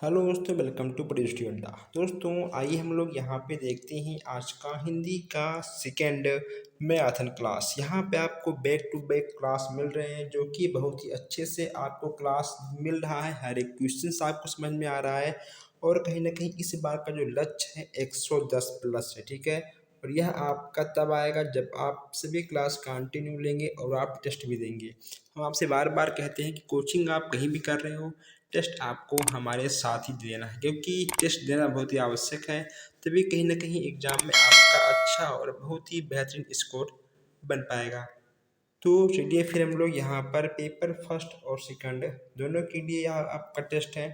Hello दोस्तों, welcome to पढ़ी अड्डा। दोस्तों आइए हम लोग यहाँ पे देखते हैं आज का हिंदी का सेकेंड मैथन क्लास। यहाँ पे आपको बैक टू बैक क्लास मिल रहे हैं जो कि बहुत ही अच्छे से आपको क्लास मिल रहा है। हर एक क्वेश्चन आपको समझ में आ रहा है और कहीं ना कहीं इस बार का जो लक्ष्य है 110 प्लस है, ठीक है। और यह आपका तब आएगा जब आप सभी क्लास कंटिन्यू लेंगे और आप टेस्ट भी देंगे। हम आपसे बार बार कहते हैं कि कोचिंग आप कहीं भी कर रहे हो, टेस्ट आपको हमारे साथ ही देना है, क्योंकि टेस्ट देना बहुत ही आवश्यक है। तभी कहीं ना कहीं एग्जाम में आपका अच्छा और बहुत ही बेहतरीन स्कोर बन पाएगा। तो चलिए फिर हम लोग यहाँ पर पेपर फर्स्ट और सेकंड दोनों के लिए यह आपका टेस्ट है।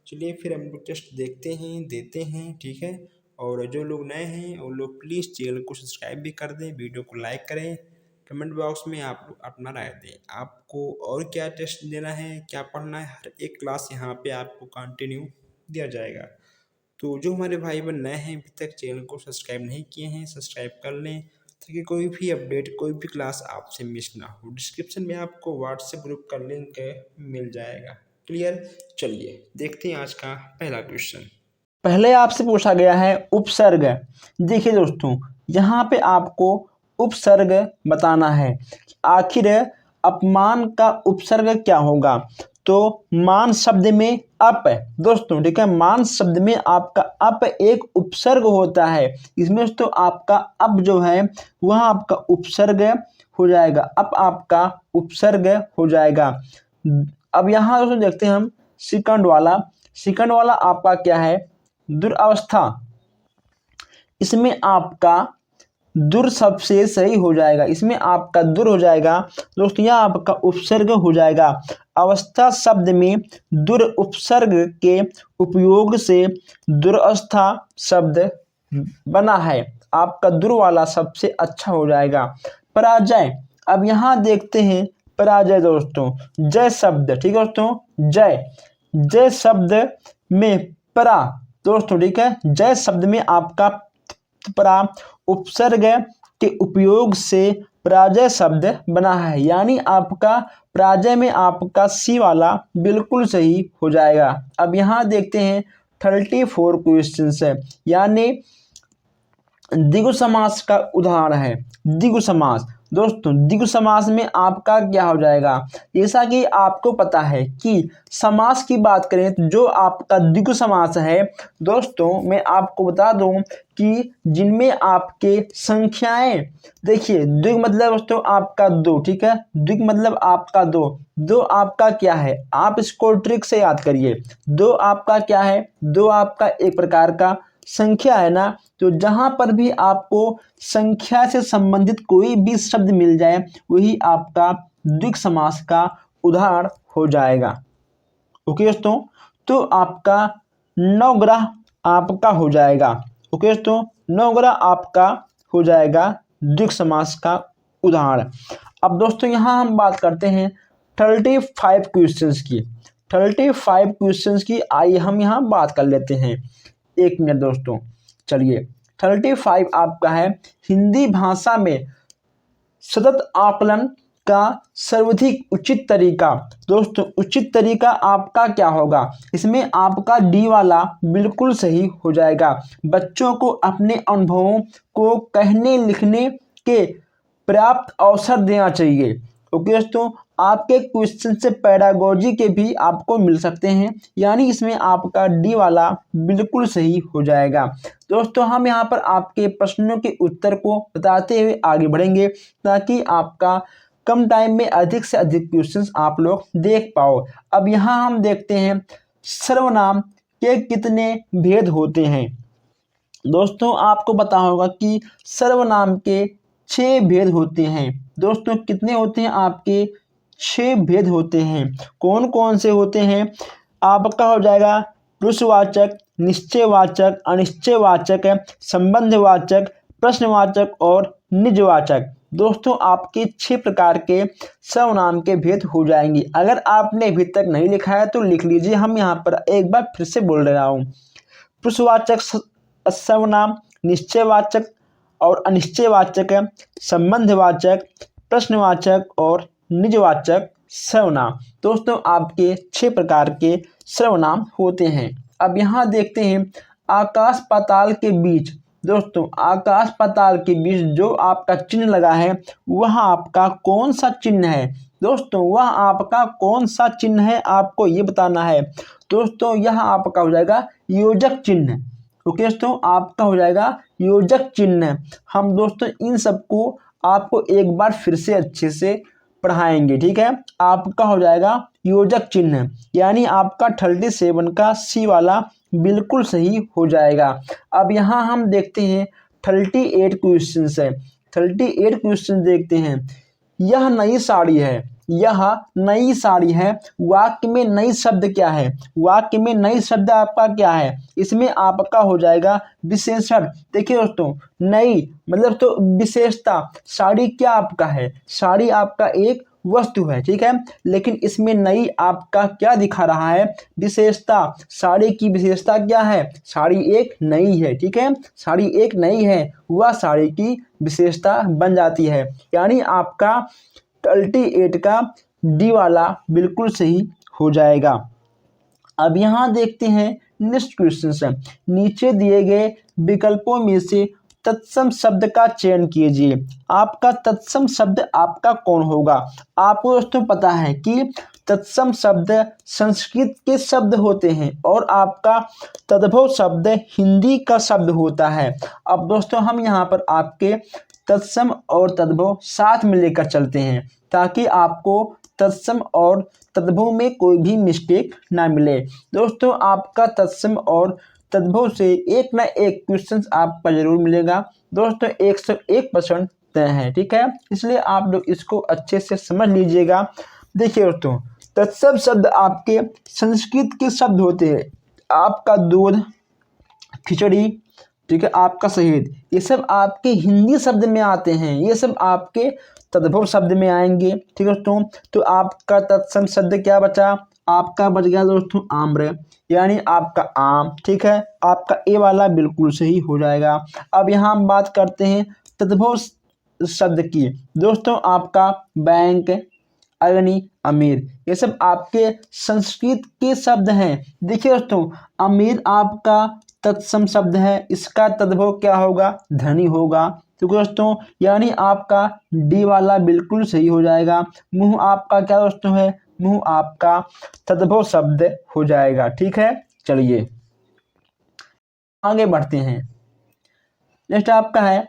चलिए फिर हम लोग टेस्ट देखते हैं, देते हैं, ठीक है। और जो लोग नए हैं वो लोग प्लीज़ चैनल को सब्सक्राइब भी कर दें, वीडियो को लाइक करें, कमेंट बॉक्स में आप लोग अपना राय दें। आपको और क्या टेस्ट देना है, क्या पढ़ना है, हर एक क्लास यहाँ पे आपको कंटिन्यू दिया जाएगा। तो जो हमारे भाई बहन नए हैं, अभी तक चैनल को सब्सक्राइब नहीं किए हैं, सब्सक्राइब कर लें ताकि कोई भी अपडेट, कोई भी क्लास आपसे मिस ना हो। डिस्क्रिप्शन में आपको व्हाट्सएप ग्रुप का लिंक मिल जाएगा। क्लियर। चलिए देखते हैं आज का पहला क्वेश्चन। पहले आपसे पूछा गया है उपसर्ग। देखिए दोस्तों, यहाँ पे आपको उपसर्ग बताना है। आखिर अपमान का उपसर्ग क्या होगा? तो मान शब्द में अप, दोस्तों ठीक है, मान शब्द में आपका अप एक उपसर्ग होता है। इसमें तो आपका अप जो है वह आपका उपसर्ग हो जाएगा, अप आपका उपसर्ग हो जाएगा। अब यहाँ दोस्तों देखते हैं हम सेकंड वाला आपका क्या है? दुरावस्था। इसमें आपका दुर सबसे सही हो जाएगा, इसमें आपका दुर हो जाएगा दोस्तों, यह आपका उपसर्ग हो जाएगा। अवस्था शब्द में दुर उपसर्ग के उपयोग से दुरवस्था शब्द बना है। आपका दुर वाला सबसे अच्छा हो जाएगा। पराजय। अब यहाँ देखते हैं पराजय दोस्तों, जय शब्द, ठीक है दोस्तों, जय शब्द में परा, दोस्तों ठीक है, जय शब्द में आपका परा उपसर्ग के उपयोग से पराजय शब्द बना है। यानी आपका पराजय में आपका सी वाला बिल्कुल सही हो जाएगा। अब यहाँ देखते हैं 34 क्वेश्चन है, यानी द्विगु समास का उदाहरण है। द्विगु समास दोस्तों, द्विगु समास में आपका क्या हो जाएगा? जैसा कि आपको पता है कि समास की बात करें तो जो आपका द्विगु समास है दोस्तों, मैं आपको बता दूं कि जिनमें आपके संख्याएं, देखिए द्विगु मतलब दोस्तों आपका दो, ठीक है, द्विगु मतलब आपका दो आपका क्या है? आप इसको ट्रिक से याद करिए। दो आपका क्या है? दो आपका एक प्रकार का संख्या है ना। तो जहां पर भी आपको संख्या से संबंधित कोई भी शब्द मिल जाए वही आपका द्विगु समास का उदाहरण हो जाएगा। ओके दोस्तों, तो आपका नवग्रह आपका हो जाएगा। ओके दोस्तों, नवग्रह आपका हो जाएगा द्विगु समास का उदाहरण। अब दोस्तों यहाँ हम बात करते हैं 35 क्वेश्चंस की। 35 क्वेश्चंस की आइए हम यहाँ बात कर लेते हैं। एक मिनट दोस्तों, चलिए 35 आपका है हिंदी भाषा में सतत आकलन का सर्वाधिक उचित तरीका। दोस्तों उचित तरीका आपका क्या होगा? इसमें आपका डी वाला बिल्कुल सही हो जाएगा। बच्चों को अपने अनुभवों को कहने लिखने के पर्याप्त अवसर देना चाहिए। ओके दोस्तों, आपके क्वेश्चन से पैडागोजी के भी आपको मिल सकते हैं, यानी इसमें आपका डी वाला बिल्कुल सही हो जाएगा। दोस्तों हम यहाँ पर आपके प्रश्नों के उत्तर को बताते हुए आगे बढ़ेंगे ताकि आपका कम टाइम में अधिक से अधिक क्वेश्चंस आप लोग देख पाओ। अब यहाँ हम देखते हैं सर्वनाम के कितने भेद होते हैं। दोस्तों आपको पता होगा कि सर्वनाम के 6 भेद होते हैं। दोस्तों कितने होते हैं? आपके 6 भेद होते हैं। कौन कौन से होते हैं? आपका हो जाएगा पुरुषवाचक, निश्चयवाचक, अनिश्चयवाचक, संबंधवाचक, प्रश्नवाचक और निजवाचक। दोस्तों आपके 6 प्रकार के सर्वनाम के भेद हो जाएंगे। अगर आपने अभी तक नहीं लिखा है तो लिख लीजिए, हम यहाँ पर एक बार फिर से बोल रहा हूँ। पुरुषवाचक सर्वनाम, निश्चयवाचक और अनिश्चयवाचक, संबंधवाचक, प्रश्नवाचक और निजवाचक सर्वनाम। दोस्तों आपके 6 प्रकार के सर्वनाम होते हैं। अब यहाँ देखते हैं आकाश पाताल के बीच। दोस्तों आकाश पाताल के बीच जो आपका चिन्ह लगा है वह आपका कौन सा चिन्ह है? दोस्तों वह आपका कौन सा चिन्ह है आपको ये बताना है। दोस्तों यह आपका हो जाएगा योजक चिन्ह। ओके दोस्तों, आपका हो जाएगा योजक चिन्ह। हम दोस्तों इन सबको आपको एक बार फिर से अच्छे से पढ़ाएंगे, ठीक है। आपका हो जाएगा योजक चिन्ह, यानी आपका 37 का सी वाला बिल्कुल सही हो जाएगा। अब यहाँ हम देखते हैं 38 क्वेश्चन है। 38 क्वेश्चन देखते हैं। यह नई साड़ी है, यह नई साड़ी है। वाक्य में नई शब्द क्या है? वाक्य में नई शब्द आपका क्या है? इसमें आपका हो जाएगा विशेषण। देखिए दोस्तों, नई मतलब तो विशेषता। साड़ी क्या आपका है? साड़ी आपका एक वस्तु है, ठीक है। लेकिन इसमें नई आपका क्या दिखा रहा है? विशेषता। साड़ी की विशेषता क्या है? साड़ी एक नई है, ठीक है। साड़ी एक नई है, वह साड़ी की विशेषता बन जाती है। यानी आपका 38 का डी वाला बिल्कुल सही हो जाएगा। अब यहाँ देखते हैं नेक्स्ट क्वेश्चन है। नीचे दिए गए विकल्पों में से तत्सम शब्द का चयन कीजिए। आपका तत्सम शब्द आपका कौन होगा? आपको दोस्तों पता है कि तत्सम शब्द संस्कृत के शब्द होते हैं और आपका तद्भव शब्द हिंदी का शब्द होता है। अब दोस्तों हम यहाँ पर आपके तत्सम और तद्भव साथ में लेकर चलते हैं ताकि आपको तत्सम और तद्भव में कोई भी मिस्टेक ना मिले। दोस्तों आपका तत्सम और तद्भव से एक ना एक क्वेश्चन आपका जरूर मिलेगा। दोस्तों 101% तय है, ठीक है। इसलिए आप लोग इसको अच्छे से समझ लीजिएगा। देखिए दोस्तों, तत्सम शब्द आपके संस्कृत के शब्द होते हैं। आपका दूध, खिचड़ी, ठीक है, आपका शहीद, ये सब आपके हिंदी शब्द में आते हैं। ये सब आपके तद्भव शब्द में आएंगे, ठीक है दोस्तों। तो आपका तत्सम शब्द क्या बचा? आपका बच गया दोस्तों आम्र, यानी आपका आम, ठीक है। आपका ए वाला बिल्कुल सही हो जाएगा। अब यहाँ हम बात करते हैं तद्भव शब्द की। दोस्तों आपका बैंक, अग्नि, अमीर, ये सब आपके संस्कृत के शब्द हैं। देखिए दोस्तों, अमीर आपका तत्सम शब्द है, इसका तद्भव क्या होगा? धनी होगा। तो दोस्तों यानी आपका डी वाला बिल्कुल सही हो जाएगा। मुंह आपका क्या दोस्तों है? मुंह आपका तद्भव शब्द हो जाएगा, ठीक है। चलिए आगे बढ़ते हैं। नेक्स्ट आपका है,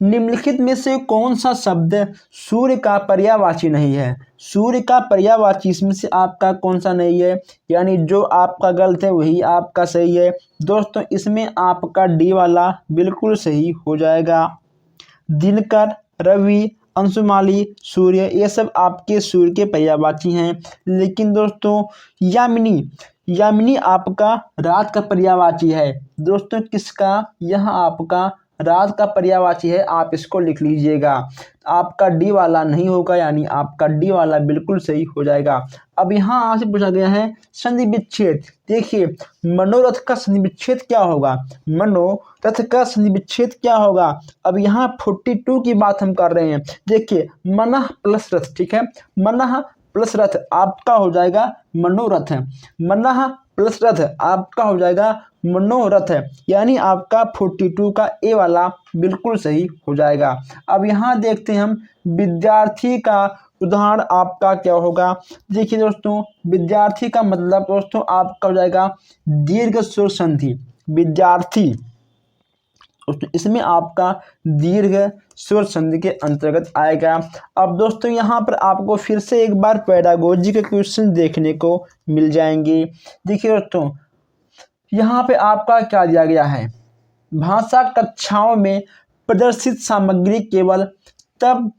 निम्नलिखित में से कौन सा शब्द सूर्य का पर्यायवाची नहीं है? सूर्य का पर्यायवाची इसमें से आपका कौन सा नहीं है? यानी जो आपका गलत है वही आपका सही है। दोस्तों इसमें आपका डी वाला बिल्कुल सही हो जाएगा। दिनकर, रवि, अंशुमाली, सूर्य, ये सब आपके सूर्य के पर्यायवाची हैं। लेकिन दोस्तों यामिनी आपका रात का पर्यायवाची है। दोस्तों किसका? यह आपका रात का पर्यायवाची है। आप इसको लिख लीजिएगा। आपका डी वाला नहीं होगा, यानी आपका डी वाला बिल्कुल सही हो जाएगा। अब यहाँ आपसे पूछा गया है संधि विच्छेद। देखिए मनोरथ का संधि विच्छेद क्या होगा? मनोरथ का संधि विच्छेद क्या होगा? अब यहाँ 42 की बात हम कर रहे हैं। देखिए मनः प्लस रथ, ठीक है। मनः प्लस रथ आपका हो जाएगा मनोरथ। मनः प्लस रथ आपका हो जाएगा मनोरथ, यानी आपका 42 का ए वाला बिल्कुल सही हो जाएगा। अब यहाँ देखते हैं हम विद्यार्थी का उदाहरण आपका क्या होगा। देखिए दोस्तों, विद्यार्थी का मतलब दोस्तों आपका हो जाएगा दीर्घ स्वर संधि। विद्यार्थी, इसमें आपका दीर्घ स्वर संधि के अंतर्गत आएगा। अब दोस्तों यहाँ पर आपको फिर से एक बार पेडागोजी के क्वेश्चन देखने को मिल जाएंगे। देखिए दोस्तों, यहाँ पे आपका क्या दिया गया है? भाषा कक्षाओं में प्रदर्शित सामग्री केवल तब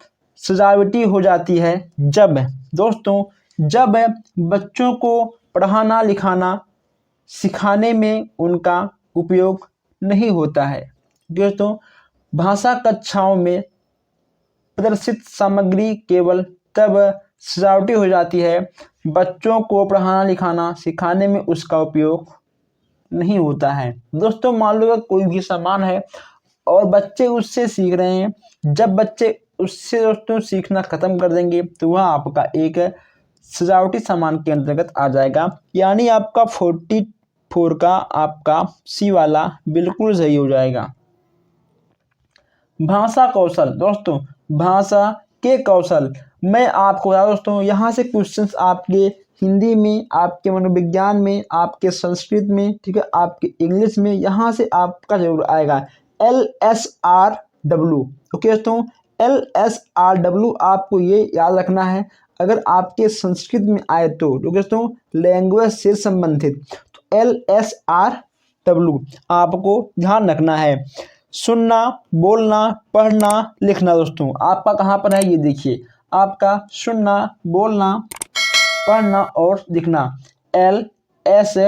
सजावटी हो जाती है जब बच्चों को पढ़ाना लिखाना सिखाने में उनका उपयोग नहीं होता है। दोस्तों भाषा कक्षाओं में प्रदर्शित सामग्री केवल तब सजावटी हो जाती है बच्चों को पढ़ाना लिखाना सिखाने में उसका उपयोग नहीं होता है। दोस्तों मान लो कोई भी सामान है और बच्चे उससे सीख रहे हैं, जब बच्चे उससे दोस्तों सीखना खत्म कर देंगे तो वह आपका एक सजावटी सामान के अंतर्गत आ जाएगा। यानी आपका 4 का आपका सी वाला बिल्कुल सही हो जाएगा। भाषा कौशल दोस्तों, भाषा के कौशल मैं आपको बता दोस्तों, यहाँ से क्वेश्चंस आपके हिंदी में, आपके मनोविज्ञान में, आपके संस्कृत में, ठीक है, आपके इंग्लिश में, यहाँ से आपका जरूर आएगा। LSRW, ओके दोस्तों, LSRW आपको ये याद रखना है। अगर आपके संस्कृत में आए तो दोस्तों लैंग्वेज से संबंधित, तो LSRW आपको ध्यान रखना है। सुनना, बोलना, पढ़ना, लिखना दोस्तों आपका कहाँ पर है, ये देखिए आपका सुनना, बोलना, पढ़ना और लिखना LSRW,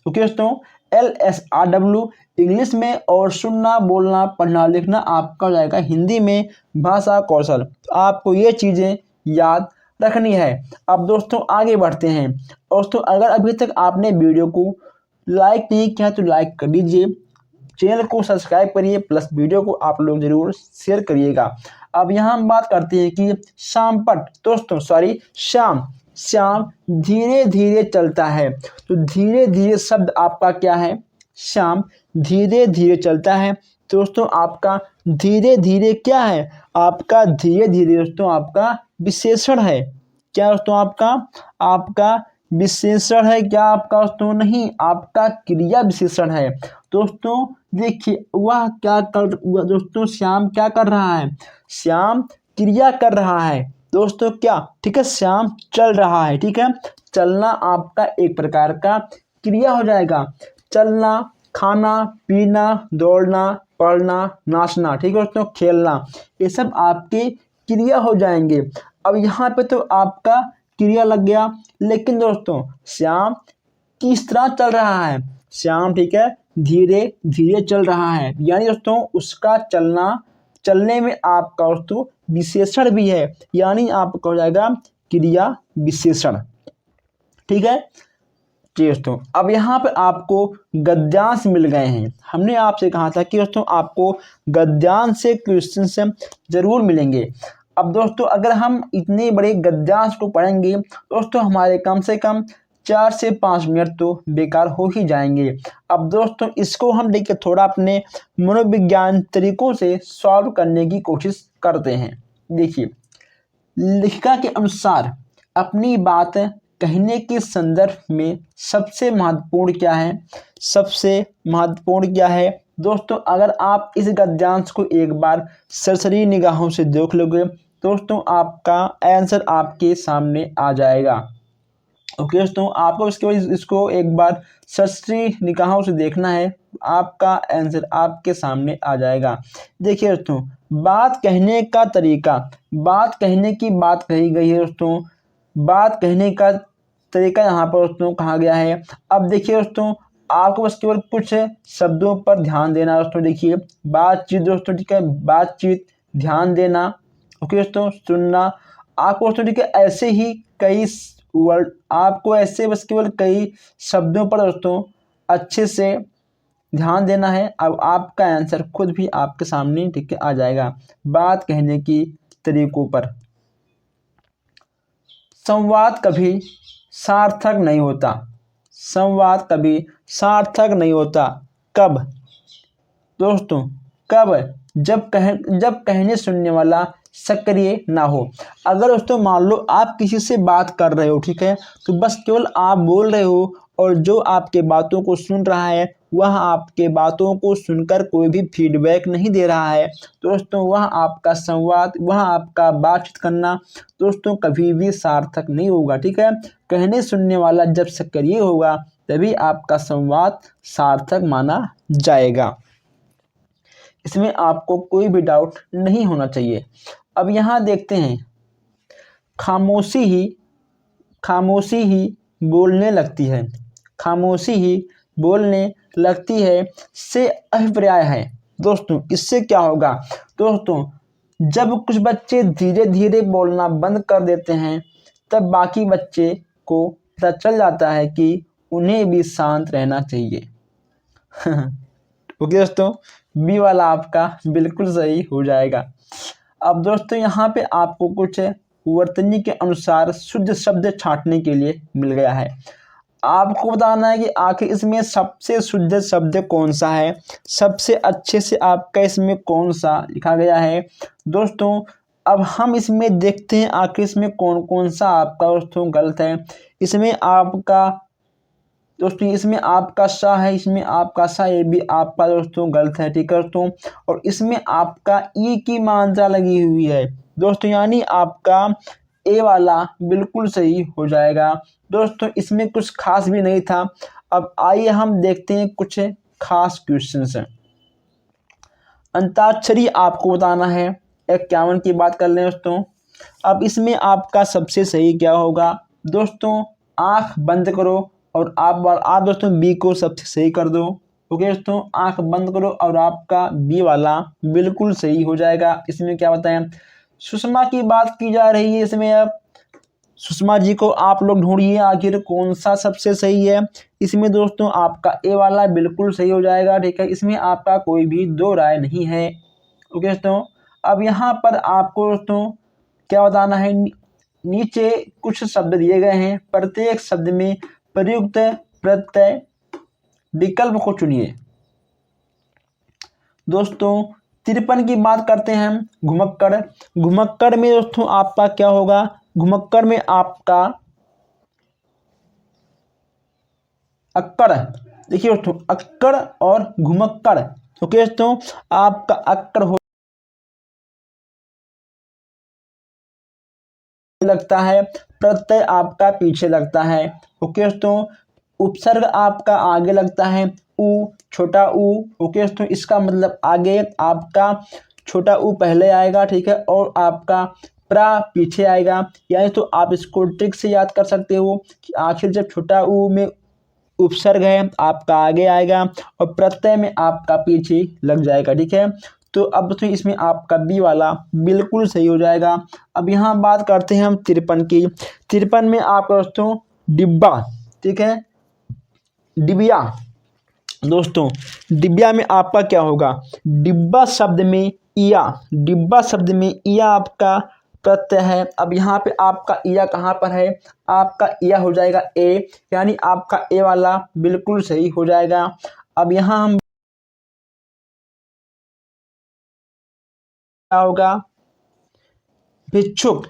ओके दोस्तों। LSRW इंग्लिश में और सुनना, बोलना, पढ़ना, लिखना आपका हो जाएगा हिंदी में भाषा कौशल। तो आपको ये चीज़ें याद रखनी है। अब दोस्तों आगे बढ़ते हैं। दोस्तों अगर अभी तक आपने वीडियो को लाइक नहीं किया तो लाइक कर दीजिए, चैनल को सब्सक्राइब करिए, प्लस वीडियो को आप लोग जरूर शेयर करिएगा। अब यहाँ हम बात करते हैं कि शामपट दोस्तों, श्याम धीरे धीरे चलता है। तो धीरे धीरे शब्द आपका क्या है, श्याम धीरे धीरे चलता है। दोस्तों आपका धीरे धीरे क्या है, आपका धीरे धीरे दोस्तों आपका विशेषण है। क्या दोस्तों आपका विशेषण है क्या, आपका दोस्तों नहीं, आपका क्रिया विशेषण है। दोस्तों देखिए वह क्या कर, दोस्तों श्याम क्या कर रहा है, श्याम क्रिया कर रहा है दोस्तों, क्या, ठीक है, श्याम चल रहा है, ठीक है। चलना आपका एक प्रकार का क्रिया हो जाएगा। चलना, खाना, पीना, दौड़ना, पढ़ना, नाचना, ठीक है दोस्तों, खेलना, ये सब आपके क्रिया हो जाएंगे। अब यहाँ पे तो आपका क्रिया लग गया, लेकिन दोस्तों श्याम किस तरह चल रहा है, श्याम ठीक है धीरे धीरे चल रहा है, यानी दोस्तों उसका चलने में आपका दोस्तों विशेषण भी है, यानी आपका हो जाएगा क्रिया विशेषण, ठीक है। जी दोस्तों अब यहाँ पे आपको गद्यांश मिल गए हैं। हमने आपसे कहा था कि दोस्तों आपको गद्यांश से क्वेश्चन जरूर मिलेंगे। अब दोस्तों अगर हम इतने बड़े गद्यांश को पढ़ेंगे दोस्तों हमारे कम से कम 4 से 5 मिनट तो बेकार हो ही जाएंगे। अब दोस्तों इसको हम देखिए थोड़ा अपने मनोविज्ञान तरीकों से सॉल्व करने की कोशिश करते हैं। देखिए लेखिका के अनुसार अपनी बात कहने के संदर्भ में सबसे महत्वपूर्ण क्या है, सबसे महत्वपूर्ण क्या है दोस्तों, अगर आप इस गद्यांश को एक बार सरसरी निगाहों से देख लोगे दोस्तों आपका आंसर आपके सामने आ जाएगा। ओके दोस्तों आपको इसको एक बार सरसरी निगाहों से देखना है, आपका आंसर आपके सामने आ जाएगा। देखिए दोस्तों बात कहने का तरीका, बात कहने की बात कही गई है दोस्तों, बात कहने का तरीका यहाँ पर दोस्तों कहा गया है। अब देखिए दोस्तों आपको बस केवल कुछ शब्दों पर ध्यान देना दोस्तों। देखिए बातचीत दोस्तों, ठीक है, बातचीत, ध्यान देना, ओके दोस्तों, सुनना, आपको दोस्तों ठीक है ऐसे ही कई वर्ड, आपको ऐसे बस केवल कई शब्दों पर दोस्तों अच्छे से ध्यान देना है। अब आपका आंसर खुद भी आपके सामने ठीक है आ जाएगा बात कहने की तरीकों पर। संवाद कभी सार्थक नहीं होता, संवाद कभी सार्थक नहीं होता। कब दोस्तों, कब, जब कहने सुनने वाला सक्रिय ना हो। अगर दोस्तों मान लो आप किसी से बात कर रहे हो, ठीक है, तो बस केवल आप बोल रहे हो और जो आपके बातों को सुन रहा है वह आपके बातों को सुनकर कोई भी फीडबैक नहीं दे रहा है दोस्तों, वह आपका संवाद, वह आपका बातचीत करना दोस्तों कभी भी सार्थक नहीं होगा, ठीक है। कहने सुनने वाला जब सक्रिय होगा तभी आपका संवाद सार्थक माना जाएगा, इसमें आपको कोई भी डाउट नहीं होना चाहिए। अब यहाँ देखते हैं खामोशी ही बोलने लगती है, खामोशी ही बोलने लगती है से अभिप्राय है दोस्तों। इससे क्या होगा दोस्तों, जब कुछ बच्चे धीरे धीरे बोलना बंद कर देते हैं तब बाकी बच्चे को पता चल जाता है कि उन्हें भी शांत रहना चाहिए। ओके दोस्तों बी वाला आपका बिल्कुल सही हो जाएगा। अब दोस्तों यहाँ पे आपको कुछ वर्तनी के अनुसार शुद्ध शब्द छांटने के लिए मिल गया है। आपको बताना है कि आखिर इसमें सबसे शुद्ध शब्द कौन सा है, सबसे अच्छे से आपका इसमें कौन सा लिखा गया है। दोस्तों अब हम इसमें देखते हैं आखिर इसमें कौन कौन सा आपका दोस्तों गलत है। इसमें आपका दोस्तों इसमें आपका सा है, इसमें आपका सा, ये भी आपका दोस्तों गलत है, ठीक है दोस्तों। और इसमें आपका ई की मात्रा लगी हुई है दोस्तों, यानी आपका ए वाला बिल्कुल सही हो जाएगा। दोस्तों इसमें कुछ खास भी नहीं था। अब आइए हम देखते हैं कुछ खास क्वेश्चंस हैं। अंताक्षरी आपको बताना है। 51 की बात कर लें दोस्तों। अब इसमें आपका सबसे सही क्या होगा दोस्तों, आंख बंद करो और आप दोस्तों बी को सबसे सही कर दो। ओके दोस्तों, आंख बंद करो और आपका बी वाला बिल्कुल सही हो जाएगा। इसमें क्या बताएं, सुषमा की बात की जा रही है इसमें। अब सुषमा जी को आप लोग ढूंढिए आखिर कौन सा सबसे सही है। इसमें दोस्तों आपका ए वाला बिल्कुल सही हो जाएगा, ठीक है। इसमें आपका कोई भी दो राय नहीं है। ओके दोस्तों, अब यहाँ पर आपको दोस्तों क्या बताना है, नीचे कुछ शब्द दिए गए हैं, प्रत्येक शब्द में प्रयुक्त प्रत्यय विकल्प को चुनिए। दोस्तों 53 की बात करते हैं हम। घुमक्कड़, घुमक्कड़ में दोस्तों आपका क्या होगा, घुमक्कड़ में आपका अक्कड़, देखिए दोस्तों अक्कड़ और घुमक्कड़। ओके दोस्तों, आपका अक्कड़ हो लगता है, प्रत्यय आपका पीछे लगता है। ओके दोस्तों, उपसर्ग आपका आगे लगता है, उ, छोटा ऊ। ओके दोस्तों, इसका मतलब आगे आपका छोटा ऊ पहले आएगा, ठीक है, और आपका प्रा पीछे आएगा। यानी तो आप इसको ट्रिक से याद कर सकते हो कि आखिर जब छोटा ऊ में उपसर्ग है आपका आगे आएगा और प्रत्यय में आपका पीछे लग जाएगा, ठीक है। तो अब दोस्तों इसमें आपका बी वाला बिल्कुल सही हो जाएगा। अब यहाँ बात करते हैं हम 53 की। 53 में आपका दोस्तों डिब्बा, ठीक है, डिबिया। दोस्तों डिबिया में आपका क्या होगा, डिब्बा शब्द में इया, डिब्बा शब्द में इया आपका प्रत्यय है। अब यहाँ पे आपका इया कहाँ पर है, आपका इया हो जाएगा ए, यानी आपका ए वाला बिल्कुल सही हो जाएगा। अब यहाँ हम क्या होगा, भिक्षुक,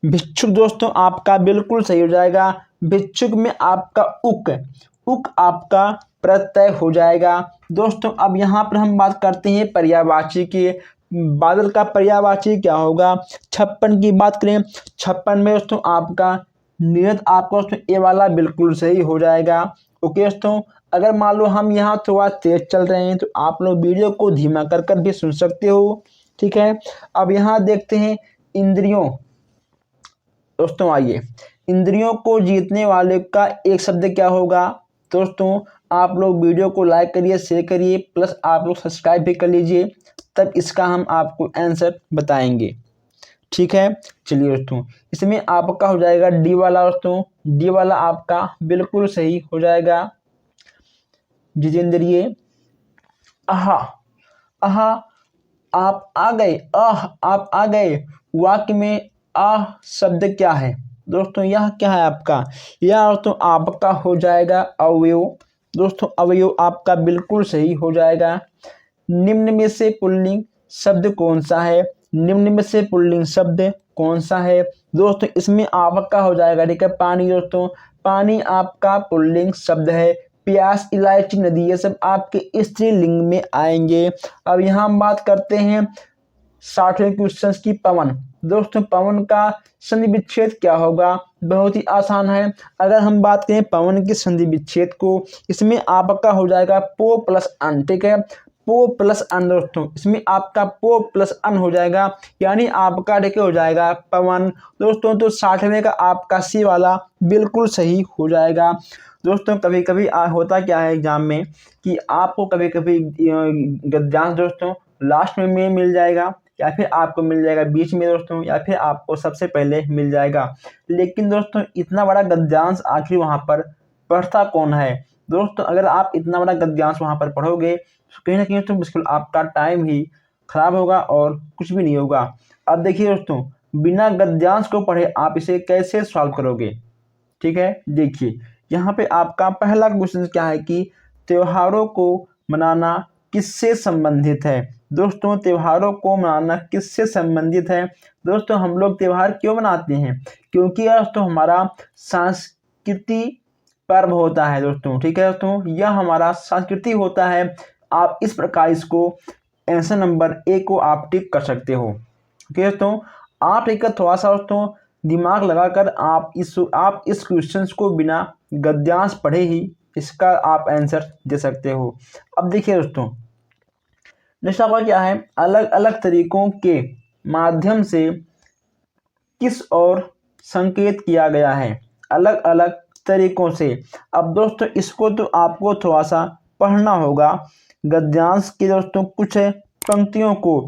भिक्षुक दोस्तों आपका बिल्कुल सही हो जाएगा। भिक्षुक में आपका उक, उक आपका प्रत्यय हो जाएगा। दोस्तों अब यहाँ पर हम बात करते हैं पर्यायवाची की। बादल का पर्यायवाची क्या होगा, 56 की बात करें। 56 में दोस्तों आपका नियत आपका दोस्तों ए वाला बिल्कुल सही हो जाएगा। ओके दोस्तों, अगर मान लो हम यहाँ थोड़ा तेज चल रहे हैं तो आप लोग वीडियो को धीमा कर कर भी सुन सकते हो, ठीक है। अब यहाँ देखते हैं इंद्रियों। दोस्तों आइए, इंद्रियों को जीतने वाले का एक शब्द क्या होगा। दोस्तों आप लोग वीडियो को लाइक करिए, शेयर करिए, प्लस आप लोग सब्सक्राइब भी कर लीजिए, तब इसका हम आपको आंसर बताएंगे, ठीक है। चलिए दोस्तों, इसमें आपका हो जाएगा डी वाला। दोस्तों डी वाला आपका बिल्कुल सही हो जाएगा। जितेंद्रिय, आहा, आहा आप आ गए, आप आ गए। वाक्य में आह शब्द क्या है दोस्तों, यह क्या है आपका, यह दोस्तों आपका हो जाएगा अवयव। दोस्तों अवयव आपका बिल्कुल सही हो जाएगा। निम्न में से पुल्लिंग शब्द कौन सा है, निम्न में से पुल्लिंग शब्द कौन सा है। दोस्तों इसमें आपका हो जाएगा, ठीक है, पानी। दोस्तों पानी आपका पुल्लिंग शब्द है। प्यास, इलायची, नदी, ये सब आपके स्त्रीलिंग में आएंगे। अब यहाँ हम बात करते हैं 60वें क्वेश्चन की, पवन। दोस्तों पवन का संधि विच्छेद क्या होगा, बहुत ही आसान है। अगर हम बात करें पवन के संधि विच्छेद को, इसमें आपका हो जाएगा पो प्लस अन, ठीक है, पो प्लस अन। दोस्तों इसमें आपका पो प्लस अन हो जाएगा, यानी आपका ठीक हो जाएगा पवन। दोस्तों तो 60वें का आपका सी वाला बिल्कुल सही हो जाएगा। दोस्तों कभी कभी होता क्या है एग्जाम में कि आपको कभी कभी गद्यांश दोस्तों लास्ट में मिल जाएगा, या फिर आपको मिल जाएगा बीच में दोस्तों, या फिर आपको सबसे पहले मिल जाएगा। लेकिन दोस्तों इतना बड़ा गद्यांश आखिर वहाँ पर पढ़ता कौन है। दोस्तों अगर आप इतना बड़ा गद्यांश वहाँ पर पढ़ोगे तो कहीं ना कहीं तो बिल्कुल आपका टाइम ही खराब होगा और कुछ भी नहीं होगा। अब देखिए दोस्तों, बिना गद्यांश को पढ़े आप इसे कैसे सॉल्व करोगे, ठीक है। देखिए यहाँ पे आपका पहला क्वेश्चन क्या है कि त्योहारों को मनाना किससे संबंधित है। दोस्तों त्योहारों को मनाना किससे संबंधित है। दोस्तों हम लोग त्योहार क्यों मनाते हैं, क्योंकि दोस्तों हमारा सांस्कृतिक पर्व होता है दोस्तों, ठीक है दोस्तों, यह हमारा संस्कृति होता है। आप इस प्रकार इसको आंसर नंबर ए को आप टिक कर सकते हो। ठीक है दोस्तों, आप एक थोड़ा सा दोस्तों दिमाग लगाकर आप इस क्वेश्चन को बिना गद्यांश पढ़े ही इसका आप आंसर दे सकते हो। अब देखिए दोस्तों नेक्स्ट आपका क्या है, अलग अलग तरीकों के माध्यम से किस ओर संकेत किया गया है, अलग अलग तरीकों से। अब दोस्तों इसको तो आपको थोड़ा सा पढ़ना होगा गद्यांश के दोस्तों कुछ पंक्तियों को।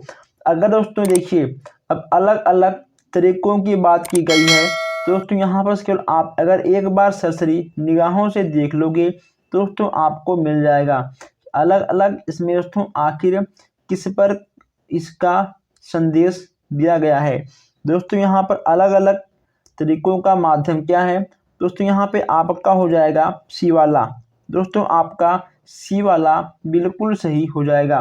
अगर दोस्तों देखिए अब अलग अलग तरीकों की बात की गई है दोस्तों, यहाँ पर केवल आप अगर एक बार सरसरी निगाहों से देख लोगे दोस्तों आपको मिल जाएगा अलग अलग इसमें दोस्तों आखिर किस पर इसका संदेश दिया गया है। दोस्तों यहाँ पर अलग अलग तरीकों का माध्यम क्या है दोस्तों, यहाँ पे आपका हो जाएगा सी वाला। दोस्तों आपका सी वाला बिल्कुल सही हो जाएगा।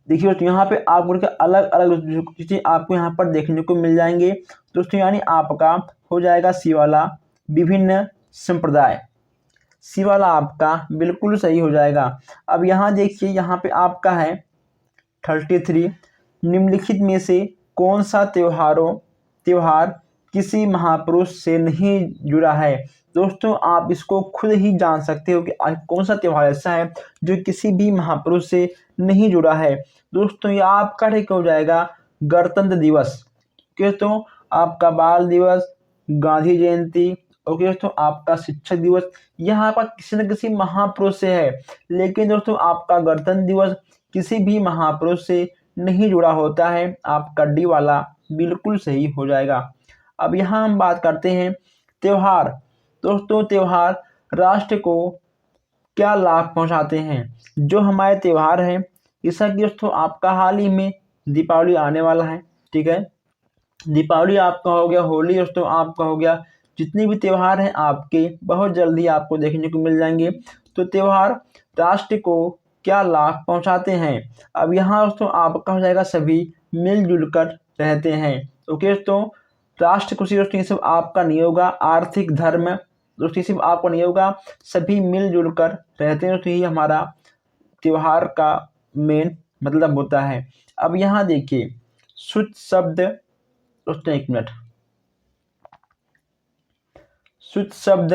देखिए दोस्तों यहाँ पे आपको अलग अलग चीज़ें आपको यहाँ पर देखने को मिल जाएंगे दोस्तों, यानी आपका हो जाएगा सी वाला विभिन्न संप्रदाय, सी वाला आपका बिल्कुल सही हो जाएगा। अब यहाँ देखिए यहाँ पे आपका है 33 निम्नलिखित में से कौन सा त्योहार किसी महापुरुष से नहीं जुड़ा है। दोस्तों आप इसको खुद ही जान सकते हो कि कौन सा त्योहार ऐसा है जो किसी भी महापुरुष से नहीं जुड़ा है। दोस्तों ये आपका ठीक हो जाएगा गणतंत्र दिवस, दोस्तों आपका बाल दिवस, गांधी जयंती, ओके दोस्तों आपका शिक्षक दिवस, यहाँ पर किसी न किसी महापुरुष से है। लेकिन दोस्तों आपका गणतंत्र दिवस किसी भी महापुरुष से नहीं जुड़ा होता है, आपका डी वाला बिल्कुल सही हो जाएगा। अब यहाँ हम बात करते हैं त्योहार। दोस्तों त्योहार राष्ट्र को क्या लाभ पहुँचाते हैं। जो हमारे त्योहार हैं जैसा कि दोस्तों आपका हाल ही में दीपावली आने वाला है, ठीक है, दीपावली आपका हो गया, होली दोस्तों आपका हो गया, जितने भी त्योहार हैं आपके बहुत जल्दी आपको देखने को मिल जाएंगे। तो त्योहार राष्ट्र को क्या लाभ पहुंचाते हैं। अब यहाँ दोस्तों आपका हो जाएगा सभी मिलजुल कर रहते हैं। ओके दोस्तों राष्ट्र खुशी दोस्तों ये सब आपका नहीं होगा, आर्थिक धर्म दोस्तों ये सब आपका नहीं होगा, सभी मिलजुल कर रहते हैं दोस्तों, यही हमारा त्योहार का मेन मतलब होता है। अब यहाँ देखिए शुद्ध शब्द दोस्तों, एक मिनट, शुद्ध शब्द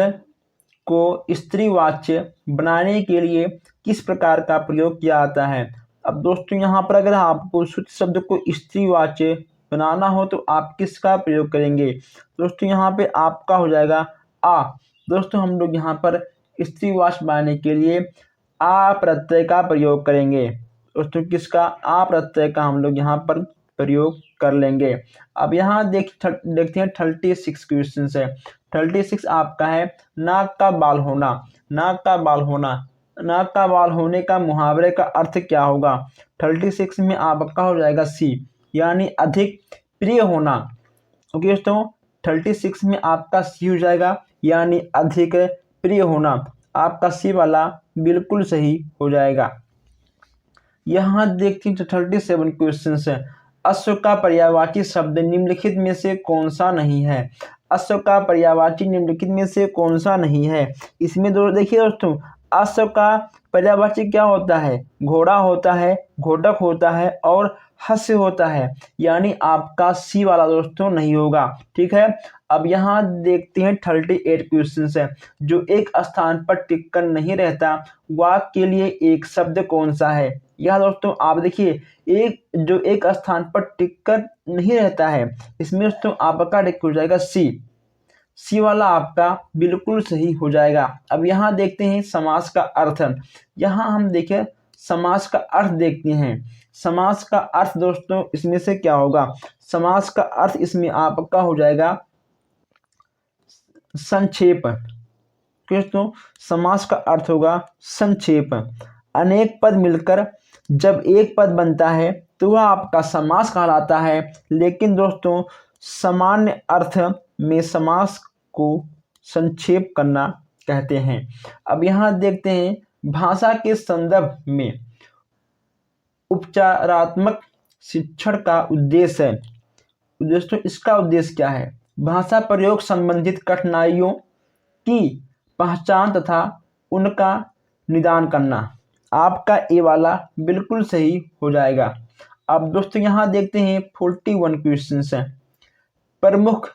को स्त्रीवाच्य बनाने के लिए किस प्रकार का प्रयोग किया जाता है। अब दोस्तों यहाँ पर अगर आपको शुद्ध शब्द को स्त्रीवाच्य बनाना हो तो आप किसका प्रयोग करेंगे। दोस्तों यहाँ पे आपका हो जाएगा आ। दोस्तों हम लोग यहाँ पर स्त्रीवाच्य बनाने के लिए आ प्रत्यय का प्रयोग करेंगे। दोस्तों किसका, आ प्रत्यय का हम लोग यहाँ पर प्रयोग कर लेंगे। अब यहाँ देखते हैं 36 क्वेश्चन है। 36 आपका है नाक का बाल होना। नाक का बाल होना, नाक का बाल होने का मुहावरे का अर्थ क्या होगा। 36 में आपका हो जाएगा सी, यानी अधिक प्रिय होना। ओके दोस्तों 36 में आपका सी हो जाएगा, यानी अधिक प्रिय होना, आपका सी वाला बिल्कुल सही हो जाएगा। यहाँ देखते हैं 37 क्वेश्चन है। अश्व का पर्यायवाची शब्द निम्नलिखित में से कौन सा नहीं है। अश्व का पर्यायवाची निम्नलिखित में से कौन सा नहीं है। इसमें देखिए दोस्तों अश्व का पर्यायवाची क्या होता है, घोड़ा होता है, घोड़क होता है और हस्य होता है, यानी आपका सी वाला दोस्तों नहीं होगा, ठीक है। अब यहाँ देखते हैं 38 क्वेश्चन है। जो एक स्थान पर टिक कर नहीं रहता वाक्य के लिए एक शब्द कौन सा है। यह दोस्तों आप देखिए जो एक स्थान पर टिक कर नहीं रहता है, इसमें दोस्तों आपका टिक हो जाएगा सी, सी वाला आपका बिल्कुल सही हो जाएगा। अब यहाँ देखते हैं समास का अर्थ। यहाँ हम देखें समास का अर्थ देखते हैं। समास का अर्थ दोस्तों इसमें से क्या होगा। समास का अर्थ इसमें आपका हो जाएगा संक्षेप। दोस्तों समास का अर्थ होगा संक्षेप। अनेक पद मिलकर जब एक पद बनता है तो वह आपका समास कहलाता है। लेकिन दोस्तों सामान्य अर्थ में समास को संक्षेप करना कहते हैं। अब यहाँ देखते हैं भाषा के संदर्भ में उपचारात्मक शिक्षण का उद्देश्य है। दोस्तों इसका उद्देश्य क्या है? भाषा प्रयोग संबंधित कठिनाइयों की पहचान तथा उनका निदान करना। आपका ये वाला बिल्कुल सही हो जाएगा। अब दोस्तों यहाँ देखते हैं 41 क्वेश्चंस हैं। प्रमुख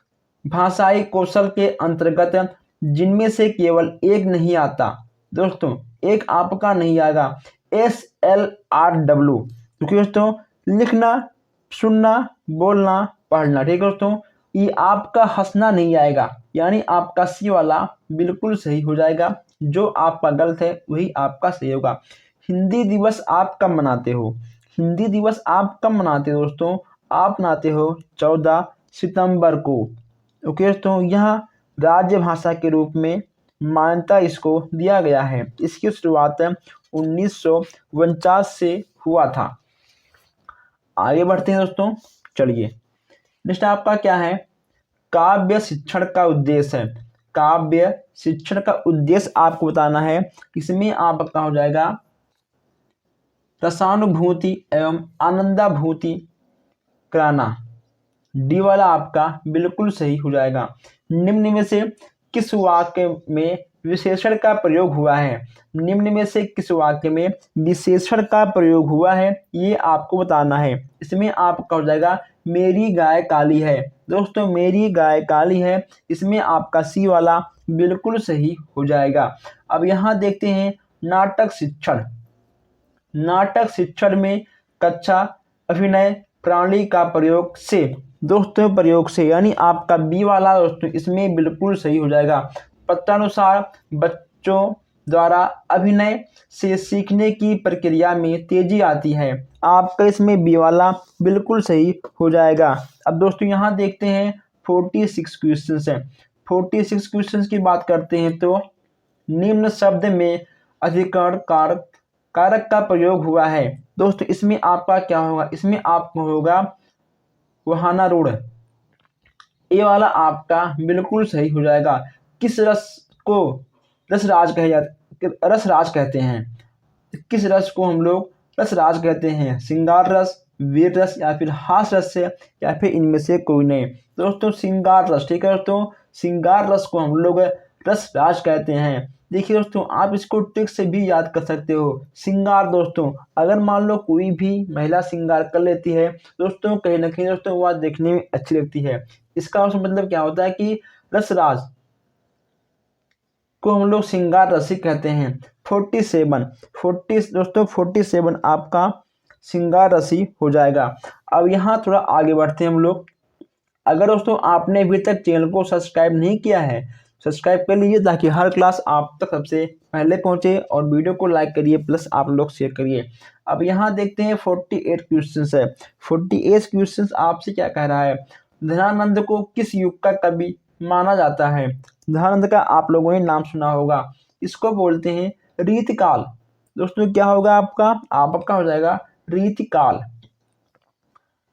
भाषाई कौशल के अंतर्गत जिनमें से केवल एक नहीं आता। दोस्तों एक आपका नहीं आएगा, SLRW, क्योंकि दोस्तों लिखना, सुनना, बोलना, पढ़ना। ठीक है दोस्तों, ये आपका हंसना नहीं आएगा, यानी आपका सी वाला बिल्कुल सही हो जाएगा। जो आपका गलत है वही आपका सही होगा। हिंदी दिवस आप कब मनाते हो? हिंदी दिवस आप कब मनाते हो दोस्तों? आप मनाते हो 14 सितंबर को। ओके दोस्तों, यहाँ राजभाषा के रूप में मान्यता इसको दिया गया है। इसकी शुरुआत 1949 से हुआ था। आगे बढ़ते हैं दोस्तों, चलिए नेक्स्ट आपका क्या है? काव्य शिक्षण का उद्देश्य है। काव्य शिक्षण का उद्देश्य आपको बताना है। इसमें आपका हो जाएगा रसानुभूति एवं आनंदानुभूति कराना। डी वाला आपका बिल्कुल सही हो जाएगा। निम्न में से किस वाक्य में विशेषण का प्रयोग हुआ है? निम्न में से किस वाक्य में विशेषण का प्रयोग हुआ है, ये आपको बताना है। इसमें आपका हो जाएगा मेरी गाय काली है। दोस्तों मेरी गाय काली है, इसमें आपका सी वाला बिल्कुल सही हो जाएगा। अब यहाँ देखते हैं नाटक शिक्षण। नाटक शिक्षण में कक्षा अभिनय प्रणाली का प्रयोग से। दोस्तों प्रयोग से यानी आपका बी वाला दोस्तों इसमें बिल्कुल सही हो जाएगा। पत्रानुसार बच्चों द्वारा अभिनय से सीखने की प्रक्रिया में तेजी आती है। आपका इसमें बी वाला बिल्कुल सही हो जाएगा। अब दोस्तों यहाँ देखते हैं 46 क्वेश्चंस हैं। 46 क्वेश्चंस की बात करते हैं तो निम्न शब्द में अधिकरण कारक का प्रयोग हुआ है। दोस्तों इसमें आपका क्या होगा? इसमें आपको होगा वहाना रूढ़। ये वाला आपका बिल्कुल सही हो जाएगा। किस रस को रसराज रसराज कहते हैं? किस रस को हम लोग रसराज कहते हैं? श्रृंगार रस, वीर रस या फिर हास रस से, या फिर इनमें से कोई नहीं। दोस्तों श्रृंगार रस। ठीक है दोस्तों, श्रृंगार रस को हम लोग रसराज कहते हैं। देखिए दोस्तों आप इसको ट्रिक से भी याद कर सकते हो। श्रृंगार दोस्तों अगर मान लो कोई भी महिला श्रृंगार कर लेती है दोस्तों, कहीं ना कहीं दोस्तों वह देखने में अच्छी लगती है। इसका मतलब क्या होता है कि रसराज को हम लोग श्रृंगार रसी कहते हैं। 47 दोस्तों 47 आपका श्रृंगार रसी हो जाएगा। अब यहाँ थोड़ा आगे बढ़ते हैं हम लोग। अगर दोस्तों आपने अभी तक चैनल को सब्सक्राइब नहीं किया है, सब्सक्राइब कर लीजिए ताकि हर क्लास आप तक सबसे पहले पहुंचे, और वीडियो को लाइक करिए प्लस आप लोग शेयर करिए। अब यहाँ देखते हैं 48 क्वेश्चंस है। 48 क्वेश्चंस आपसे क्या कह रहा है? धनानंद को किस युग का कवि माना जाता है? धनानंद का आप लोगों ने नाम सुना होगा। इसको बोलते हैं रीतिकाल। दोस्तों क्या होगा आपका हो जाएगा रीतिकाल।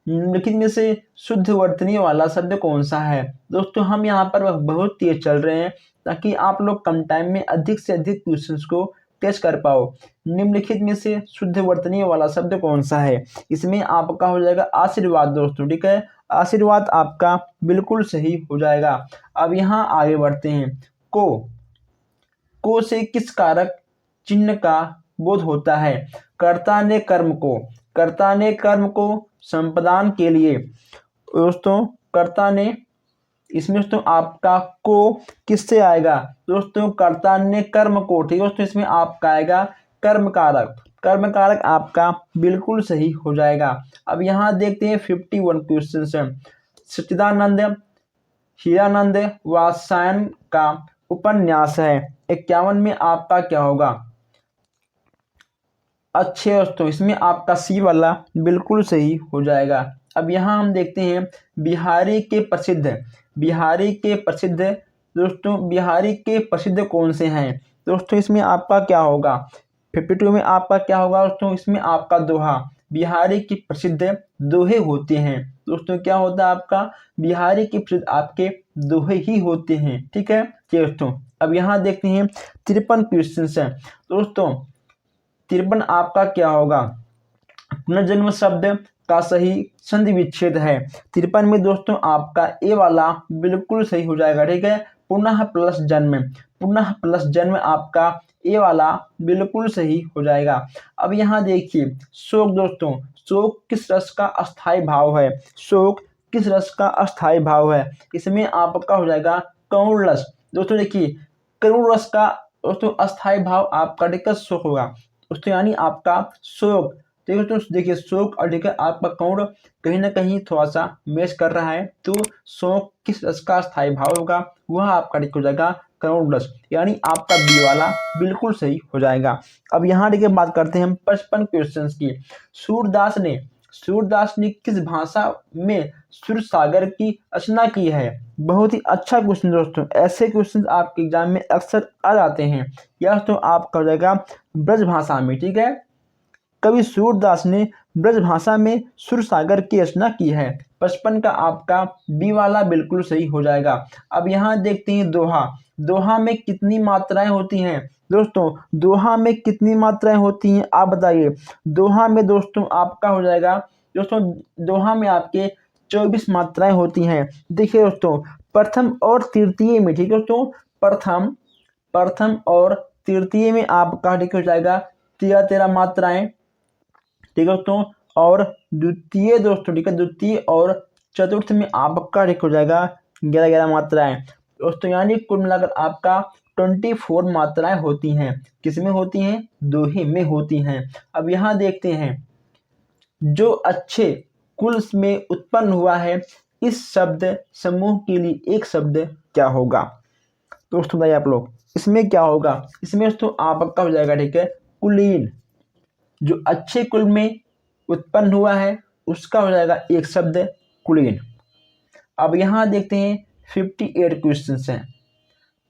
निम्नलिखित में से शुद्ध वर्तनी वाला शब्द कौन सा है? दोस्तों हम यहाँ पर बहुत तेज चल रहे हैं ताकि आप लोग कम टाइम में अधिक से अधिक क्वेश्चंस को टेस्ट कर पाओ। निम्नलिखित में से शुद्ध वर्तनी वाला शब्द कौन सा है? इसमें आपका हो जाएगा आशीर्वाद। दोस्तों ठीक है, आशीर्वाद आपका बिल्कुल सही हो जाएगा। अब यहाँ आगे बढ़ते हैं। को से किस कारक चिन्ह का बोध होता है? कर्ता ने कर्म को संपादन के लिए दोस्तों कर्ता ने, इसमें दोस्तों आपका को किससे आएगा? दोस्तों कर्ता ने कर्म को। ठीक है दोस्तों, इसमें आपका आएगा कर्म कारक आपका बिल्कुल सही हो जाएगा। अब यहाँ देखते हैं 51 क्वेश्चन है। सच्चिदानंद हीरानंद वात्स्यायन का उपन्यास है। 51 में आपका क्या होगा? अच्छे दोस्तों, इसमें आपका सी वाला बिल्कुल सही हो जाएगा। अब यहाँ हम देखते हैं बिहारी के प्रसिद्ध कौन से हैं? दोस्तों इसमें आपका क्या होगा? 52 में आपका क्या होगा दोस्तों? इसमें आपका दोहा। बिहारी की प्रसिद्ध दोहे होते हैं। दोस्तों क्या होता है आपका, बिहारी की प्रसिद्ध आपके दोहे ही होते हैं। ठीक है दोस्तों, अब यहाँ देखते हैं 53 क्वेश्चन है। दोस्तों 53 आपका क्या होगा, पुनर्जन्म शब्द का सही संधि विच्छेद है। 53 में दोस्तों आपका ए वाला बिल्कुल सही हो जाएगा। ठीक है, पुनः प्लस जन्म, पुनः प्लस जन्म आपका ए वाला बिल्कुल सही हो जाएगा। अब यहाँ देखिए शोक, दोस्तों शोक किस रस का अस्थाई भाव है, शोक किस रस का अस्थाई भाव है, इसमें आपका हो जाएगा करुण रस। दोस्तों देखिए करुण रस का दोस्तों अस्थाई भाव आपका देखिए शोक होगा दोस्तों, यानी आपका शोक। देखिए दोस्तों, देखिए शोक और देखिए आपका कौड़ कहीं ना कहीं थोड़ा सा मैच कर रहा है, तो शोक किस रस का स्थायी भाव होगा, वह आपका ठीक हो जाएगा करुण रस, यानी आपका बी वाला बिल्कुल सही हो जाएगा। अब यहाँ देखिए बात करते हैं हम 55 क्वेश्चन की। सूरदास ने किस भाषा में सुर सागर की रचना की है। बहुत ही अच्छा क्वेश्चन दोस्तों, ऐसे क्वेश्चन आपके एग्जाम में अक्सर आ जाते हैं। यह तो आपका हो जाएगा ब्रज भाषा में। ठीक है, कवि सूरदास ने ब्रज भाषा में सुर सागर की रचना की है। 55 का आपका बी वाला बिल्कुल सही हो जाएगा। अब यहाँ देखते हैं दोहा, दोहा में कितनी मात्राएं होती हैं। दोस्तों दोहा में कितनी मात्राएं होती हैं आप बताइए। दोहा में दोस्तों आपका हो जाएगा, दोस्तों दोहा में आपके 24 मात्राएं होती हैं। देखिए दोस्तों प्रथम और तृतीय में, ठीक है दोस्तों, प्रथम और तृतीय में आपका ठीक हो जाएगा 13 मात्राएं। ठीक है दोस्तों, और द्वितीय दोस्तों ठीक है, द्वितीय और चतुर्थ में आपका ठीक हो जाएगा 11 मात्राएं दोस्तों, यानी कुल मिलाकर आपका 24 मात्राएं होती हैं। किसमें होती हैं, दोहे में होती हैं। अब यहाँ देखते हैं जो अच्छे कुल में उत्पन्न हुआ है, इस शब्द समूह के लिए एक शब्द क्या होगा। दोस्तों बताइए आप लोग इसमें क्या होगा, इसमें दोस्तों आपका हो जाएगा ठीक है कुलीन। जो अच्छे कुल में उत्पन्न हुआ है उसका हो जाएगा एक शब्द कुलीन। अब यहाँ देखते हैं 58 क्वेश्चन हैं।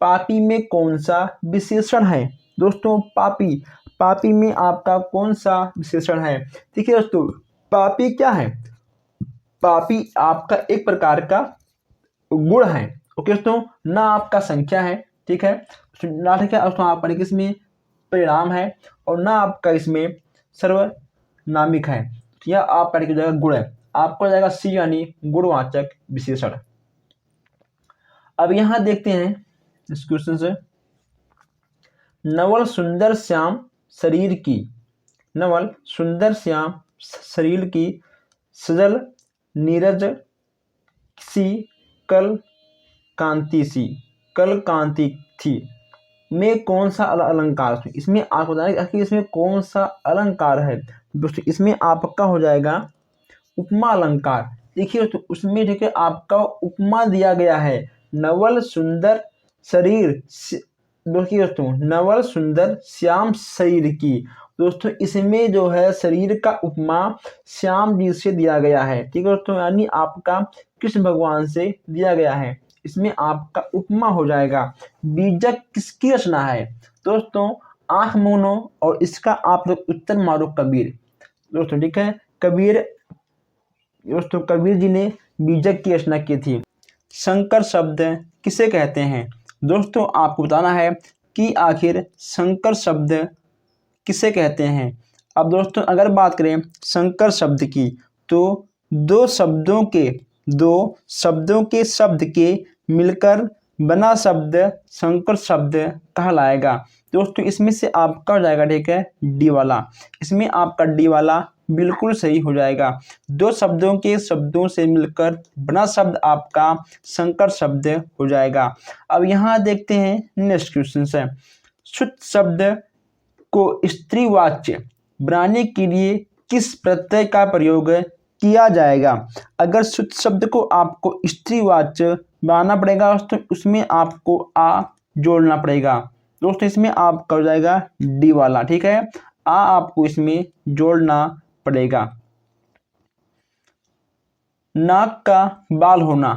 पापी में कौन सा विशेषण है। दोस्तों पापी में आपका कौन सा विशेषण है। देखिए दोस्तों पापी क्या है, पापी आपका एक प्रकार का गुण है। ओके दोस्तों, ना आपका संख्या है, ठीक है ना, ठीक है दोस्तों आपका इसमें परिणाम है, और ना आपका इसमें सर्वनामिक है, यह आपका हो जाएगा गुण है, आपको हो जाएगा सी यानी गुणवाचक विशेषण। अब यहां देखते हैं इस क्वेश्चन से, नवल सुंदर श्याम शरीर की, नवल सुंदर श्याम शरीर की सजल नीरज सी कल कांति थी में कौन सा अलंकार। इसमें आप बताएं कि इसमें कौन सा अलंकार है। दोस्तों इसमें आपका हो जाएगा उपमा अलंकार। देखिए तो उसमें देखिए आपका उपमा दिया गया है, नवल सुंदर शरीर, देखिए दोस्तों नवल सुंदर श्याम शरीर की। दोस्तों इसमें जो है शरीर का उपमा श्याम जी से दिया गया है, ठीक है दोस्तों, यानी आपका कृष्ण भगवान से दिया गया है, इसमें आपका उपमा हो जाएगा। बीजक किसकी रचना है। दोस्तों आंख मूनो और इसका आप लोग उत्तर मारो कबीर। दोस्तों ठीक है कबीर, दोस्तों कबीर जी ने बीजक की रचना की थी। शंकर शब्द किसे कहते हैं। दोस्तों आपको बताना है कि आखिर शंकर शब्द किसे कहते हैं। अब दोस्तों अगर बात करें शंकर शब्द की, तो दो शब्दों के शब्द के मिलकर बना शब्द शंकर शब्द कहलाएगा। दोस्तों इसमें से आपका हो जाएगा ठीक है डी वाला, इसमें आपका डी वाला बिल्कुल सही हो जाएगा। दो शब्दों के शब्दों से मिलकर बना शब्द आपका शंकर शब्द हो जाएगा। अब यहाँ देखते हैं नेक्स्ट क्वेश्चन है, शुद्ध शब्द को स्त्रीवाच्य बनाने के लिए किस प्रत्यय का प्रयोग किया जाएगा। अगर शुद्ध शब्द को आपको स्त्रीवाच्य बनाना पड़ेगा दोस्तों, उसमें आपको आ जोड़ना पड़ेगा। दोस्तों इसमें आपका हो जाएगा डी वाला, ठीक है, आ आपको इसमें जोड़ना पड़ेगा। नाक का बाल होना,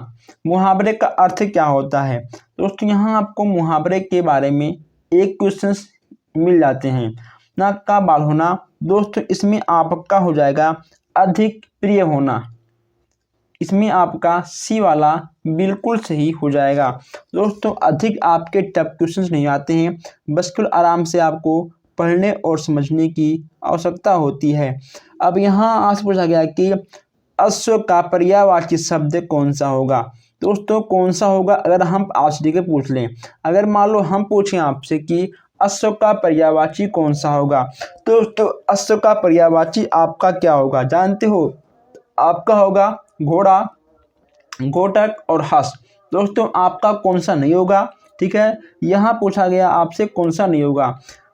मुहावरे का अर्थ क्या होता है। दोस्तों यहाँ आपको मुहावरे के बारे में एक क्वेश्चन मिल जाते हैं। नाक का बाल होना। दोस्तों इसमें आपका हो जाएगा अधिक प्रिय होना। इसमें आपका सी वाला बिल्कुल सही हो जाएगा। दोस्तों अधिक आपके टफ क्वेश्चंस नहीं आते हैं, बस केवल आराम से आपको पढ़ने और समझने की आवश्यकता होती है। अब यहाँ आज पूछा गया कि अश्व का पर्यायवाची शब्द कौन सा होगा। दोस्तों कौन सा होगा, अगर हम आपसे के पूछ लें, अगर मान लो हम पूछें आपसे कि अश्व का पर्यायवाची कौन सा होगा, तो दोस्तों अश्व का पर्यायवाची आपका क्या होगा जानते हो? आपका होगा घोड़ा, घोटक और हंस। दोस्तों आपका कौन सा नहीं होगा, ठीक है, यहाँ पूछा गया आपसे कौन सा नहीं होगा।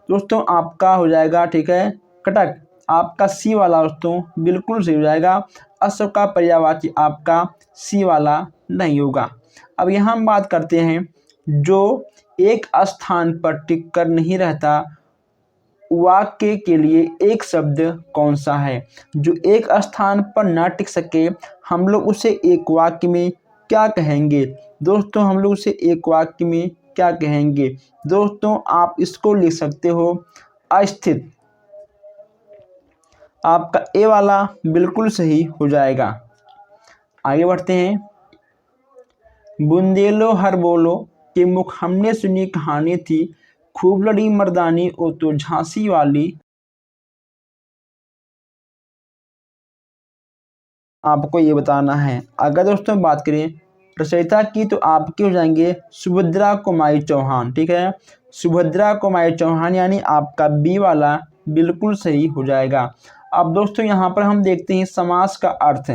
दोस्तों आपका हो जाएगा, ठीक है, कटक। आपका सी वाला दोस्तों बिल्कुल सही हो जाएगा। अश्व का पर्यायवाची आपका सी वाला नहीं होगा। अब यहाँ हम बात करते हैं जो एक स्थान पर टिक कर नहीं रहता, वाक्य के लिए एक शब्द कौन सा है। जो एक स्थान पर ना टिक सके, हम लोग उसे एक वाक्य में क्या कहेंगे। दोस्तों हम लोग उसे एक वाक्य में क्या कहेंगे। दोस्तों आप इसको लिख सकते हो अस्थित। आपका ए वाला बिल्कुल सही हो जाएगा। आगे बढ़ते हैं। बुंदेलो हर बोलो के मुख हमने सुनी कहानी थी, खूब लड़ी मर्दानी ओ तो झांसी वाली। आपको ये बताना है। अगर दोस्तों बात करें रचयिता की, तो आपके हो जाएंगे सुभद्रा कुमारी चौहान, ठीक है, सुभद्रा कुमारी चौहान, यानी आपका बी वाला बिल्कुल सही हो जाएगा। अब दोस्तों यहाँ पर हम देखते हैं समास का अर्थ।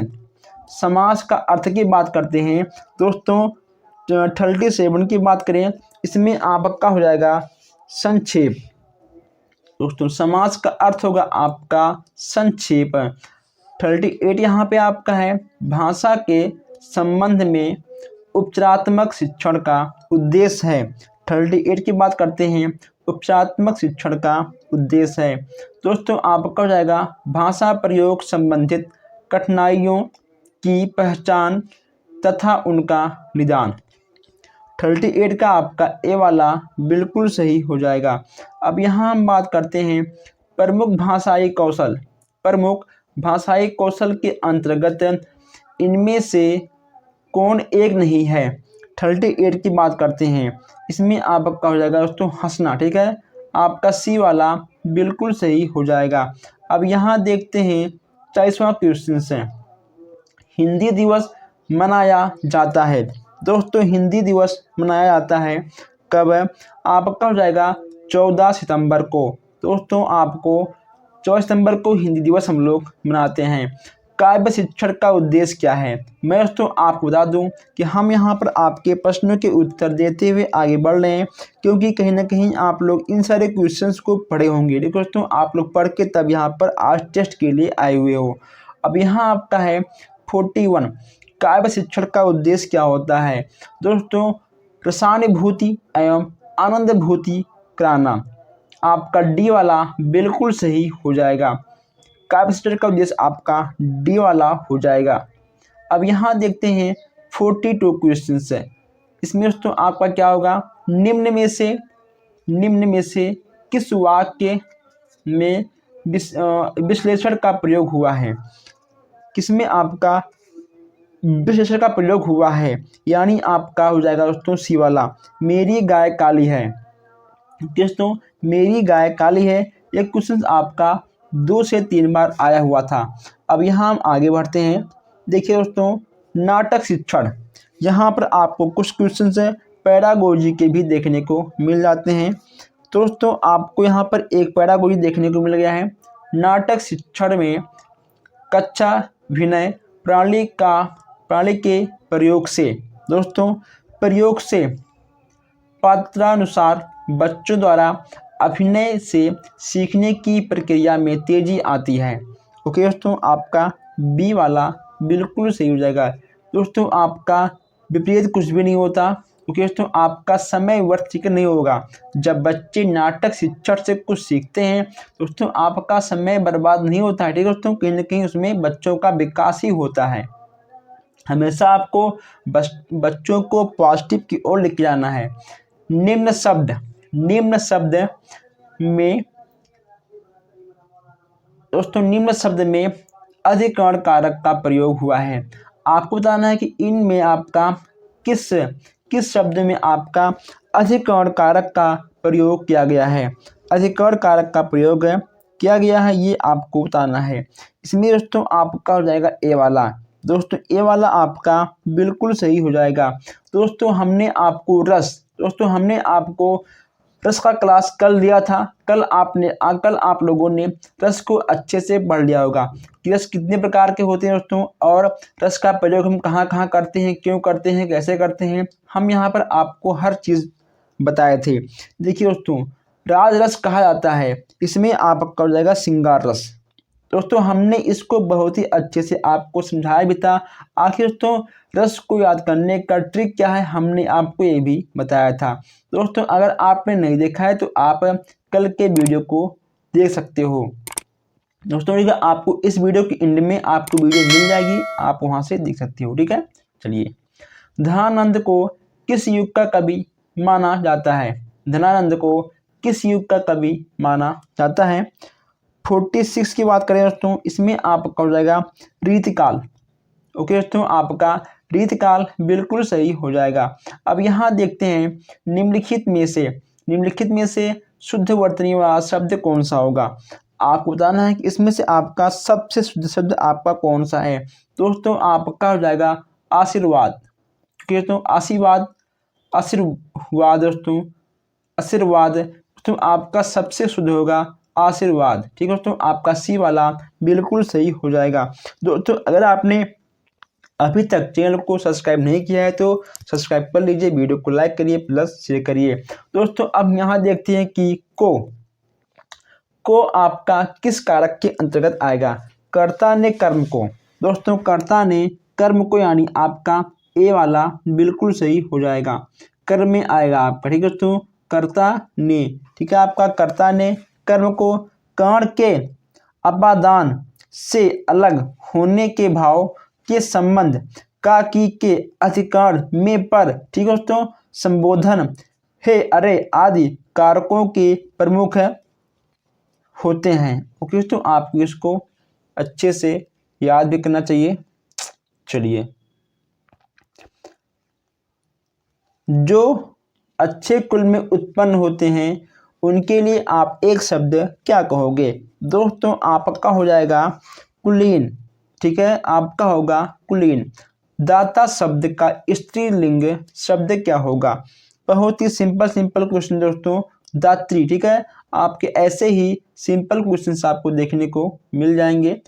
समास का अर्थ की बात करते हैं दोस्तों। 37 की बात करें, इसमें आपका हो जाएगा संक्षेप। दोस्तों समास का अर्थ होगा आपका संक्षेप। 38 यहाँ पे आपका है भाषा के संबंध में उपचारात्मक शिक्षण का उद्देश्य है। 38 की बात करते हैं, उपचारात्मक शिक्षण का उद्देश्य है। दोस्तों आपका हो जाएगा भाषा प्रयोग संबंधित कठिनाइयों की पहचान तथा उनका निदान। 38 का आपका ए वाला बिल्कुल सही हो जाएगा। अब यहाँ हम बात करते हैं प्रमुख भाषाई कौशल। प्रमुख भाषाई कौशल के अंतर्गत इनमें से कौन एक नहीं है। 38 की बात करते हैं, इसमें आपका हो जाएगा दोस्तों हंसना, ठीक है, आपका सी वाला बिल्कुल सही हो जाएगा। अब यहाँ देखते हैं 40वां क्वेश्चन है, हिंदी दिवस मनाया जाता है। दोस्तों हिंदी दिवस मनाया जाता है कब? आपका हो जाएगा 14 सितंबर को। दोस्तों आपको 14 सितंबर को हिंदी दिवस हम लोग मनाते हैं। काव्य शिक्षण का उद्देश्य क्या है? मैं दोस्तों आपको बता दूं कि हम यहाँ पर आपके प्रश्नों के उत्तर देते हुए आगे बढ़ रहे हैं, क्योंकि कहीं ना कहीं आप लोग इन सारे क्वेश्चंस को पढ़े होंगे। देखो दोस्तों आप लोग पढ़ के तब यहाँ पर आज टेस्ट के लिए आए हुए हो। अब यहाँ आपका है 41, काव्य शिक्षण का उद्देश्य क्या होता है? दोस्तों रसानुभूति एवं आनंदभूति कराना। आपका डी वाला बिल्कुल सही हो जाएगा। काव्य शिक्षण का उद्देश्य आपका डी वाला हो जाएगा। अब यहाँ देखते हैं 42 क्वेश्चन है। इसमें दोस्तों आपका क्या होगा, निम्न में से किस वाक्य में विश्लेषण का प्रयोग हुआ है? किसमें आपका विशेषण का प्रयोग हुआ है? यानी आपका हो जाएगा दोस्तों सी वाला, मेरी गाय काली है। दोस्तों मेरी गाय काली है, ये क्वेश्चन आपका 2 से 3 बार आया हुआ था। अब यहाँ हम आगे बढ़ते हैं। देखिए दोस्तों नाटक शिक्षण, यहाँ पर आपको कुछ क्वेश्चन पैरागोजी के भी देखने को मिल जाते हैं। दोस्तों आपको यहाँ पर एक पैरागोजी देखने को मिल गया है। नाटक शिक्षण में कक्षा विनय प्रणाली के प्रयोग से, दोस्तों प्रयोग से पात्रानुसार बच्चों द्वारा अभिनय से सीखने की प्रक्रिया में तेजी आती है। ओके दोस्तों आपका बी वाला बिल्कुल सही हो जाएगा। दोस्तों आपका विपरीत कुछ भी नहीं होता। ओके दोस्तों आपका समय व्यर्थ नहीं होगा। जब बच्चे नाटक शिक्षण से कुछ सीखते हैं दोस्तों आपका समय बर्बाद नहीं होता है। ठीक है दोस्तों, कहीं ना कहीं उसमें बच्चों का विकास ही होता है। हमेशा आपको बच्चों को पॉजिटिव की ओर लेके जाना है। निम्न शब्द में दोस्तों निम्न शब्द में अधिकरण कारक का प्रयोग हुआ है। आपको बताना है कि इनमें आपका किस किस शब्द में आपका अधिकरण कारक का प्रयोग किया गया है। अधिकरण कारक का प्रयोग किया गया है ये आपको बताना है। इसमें दोस्तों आपका हो जाएगा ए वाला। दोस्तों ए वाला आपका बिल्कुल सही हो जाएगा। दोस्तों हमने आपको रस का क्लास कल लिया था। कल आप लोगों ने रस को अच्छे से पढ़ लिया होगा कि रस कितने प्रकार के होते हैं दोस्तों, और रस का प्रयोग हम कहाँ कहाँ करते हैं, क्यों करते हैं, कैसे करते हैं। हम यहाँ पर आपको हर चीज़ बताए थे। देखिए दोस्तों, राजरस कहा जाता है, इसमें आपका हो जाएगा श्रृंगार रस। दोस्तों हमने इसको बहुत ही अच्छे से आपको समझाया भी था। आखिर दोस्तों रस को याद करने का ट्रिक क्या है, हमने आपको ये भी बताया था। दोस्तों अगर आपने नहीं देखा है तो आप कल के वीडियो को देख सकते हो। दोस्तों ठीक है, आपको इस वीडियो के एंड में आपको वीडियो मिल जाएगी, आप वहाँ से देख सकते हो। ठीक है, चलिए। धनानंद को किस युग का कवि माना जाता है? धनानंद को किस युग का कवि माना जाता है? 46 की बात करें दोस्तों, इसमें आपका हो जाएगा रीतिकाल। ओके दोस्तों, आपका रीतिकाल बिल्कुल सही हो जाएगा। अब यहाँ देखते हैं निम्नलिखित में से शुद्ध वर्तनी वाला शब्द कौन सा होगा। आपको बताना है कि इसमें से आपका सबसे शुद्ध शब्द आपका कौन सा है। दोस्तों आपका हो जाएगा आशीर्वाद। दोस्तों आशीर्वाद दोस्तों आपका सबसे शुद्ध होगा आशीर्वाद। ठीक है दोस्तों, आपका सी वाला बिल्कुल सही हो जाएगा। दोस्तों अगर आपने अभी तक चैनल को सब्सक्राइब नहीं किया है तो सब्सक्राइब कर लीजिए, वीडियो को लाइक करिए प्लस शेयर करिए। दोस्तों अब यहाँ देखते हैं कि को आपका किस कारक के अंतर्गत आएगा। कर्ता ने कर्म को। दोस्तों कर्ता ने कर्म को यानी आपका ए वाला बिल्कुल सही हो जाएगा, कर्म में आएगा आपका। ठीक है दोस्तों, कर्ता ने, ठीक है, आपका कर्ता ने कर्म को कर्ण के अपादान से अलग होने के भाव के संबंध का की के अधिकार में पर, ठीक है दोस्तों, संबोधन हे अरे आदि कारकों के प्रमुख होते हैं। ओके दोस्तों, आपको इसको अच्छे से याद भी करना चाहिए। चलिए, जो अच्छे कुल में उत्पन्न होते हैं उनके लिए आप एक शब्द क्या कहोगे। दोस्तों आपका हो जाएगा कुलीन। ठीक है, आपका होगा कुलीन। दाता शब्द का स्त्रीलिंग शब्द क्या होगा। बहुत ही सिंपल क्वेश्चन दोस्तों, दात्री। ठीक है, आपके ऐसे ही सिंपल क्वेश्चंस आपको देखने को मिल जाएंगे।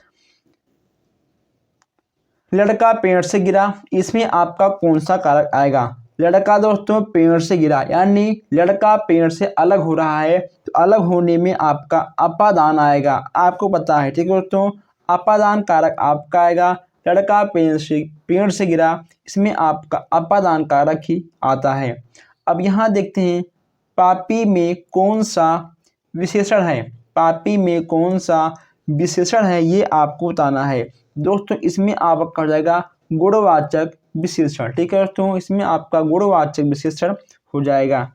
लड़का पेड़ से गिरा, इसमें आपका कौन सा कारक आएगा। लड़का दोस्तों पेड़ से गिरा यानी लड़का पेड़ से अलग हो रहा है, तो अलग होने में आपका अपादान आएगा, आपको पता है। ठीक है दोस्तों, अपादान कारक आपका आएगा। लड़का पेड़ से गिरा, इसमें आपका अपादान कारक ही आता है। अब यहाँ देखते हैं पापी में कौन सा विशेषण है। पापी में कौन सा विशेषण है ये आपको बताना है। दोस्तों इसमें आपका हो जाएगा गुणवाचक विशेषण। ठीक है दोस्तों, इसमें आपका गुणवाचक विशेषण हो जाएगा।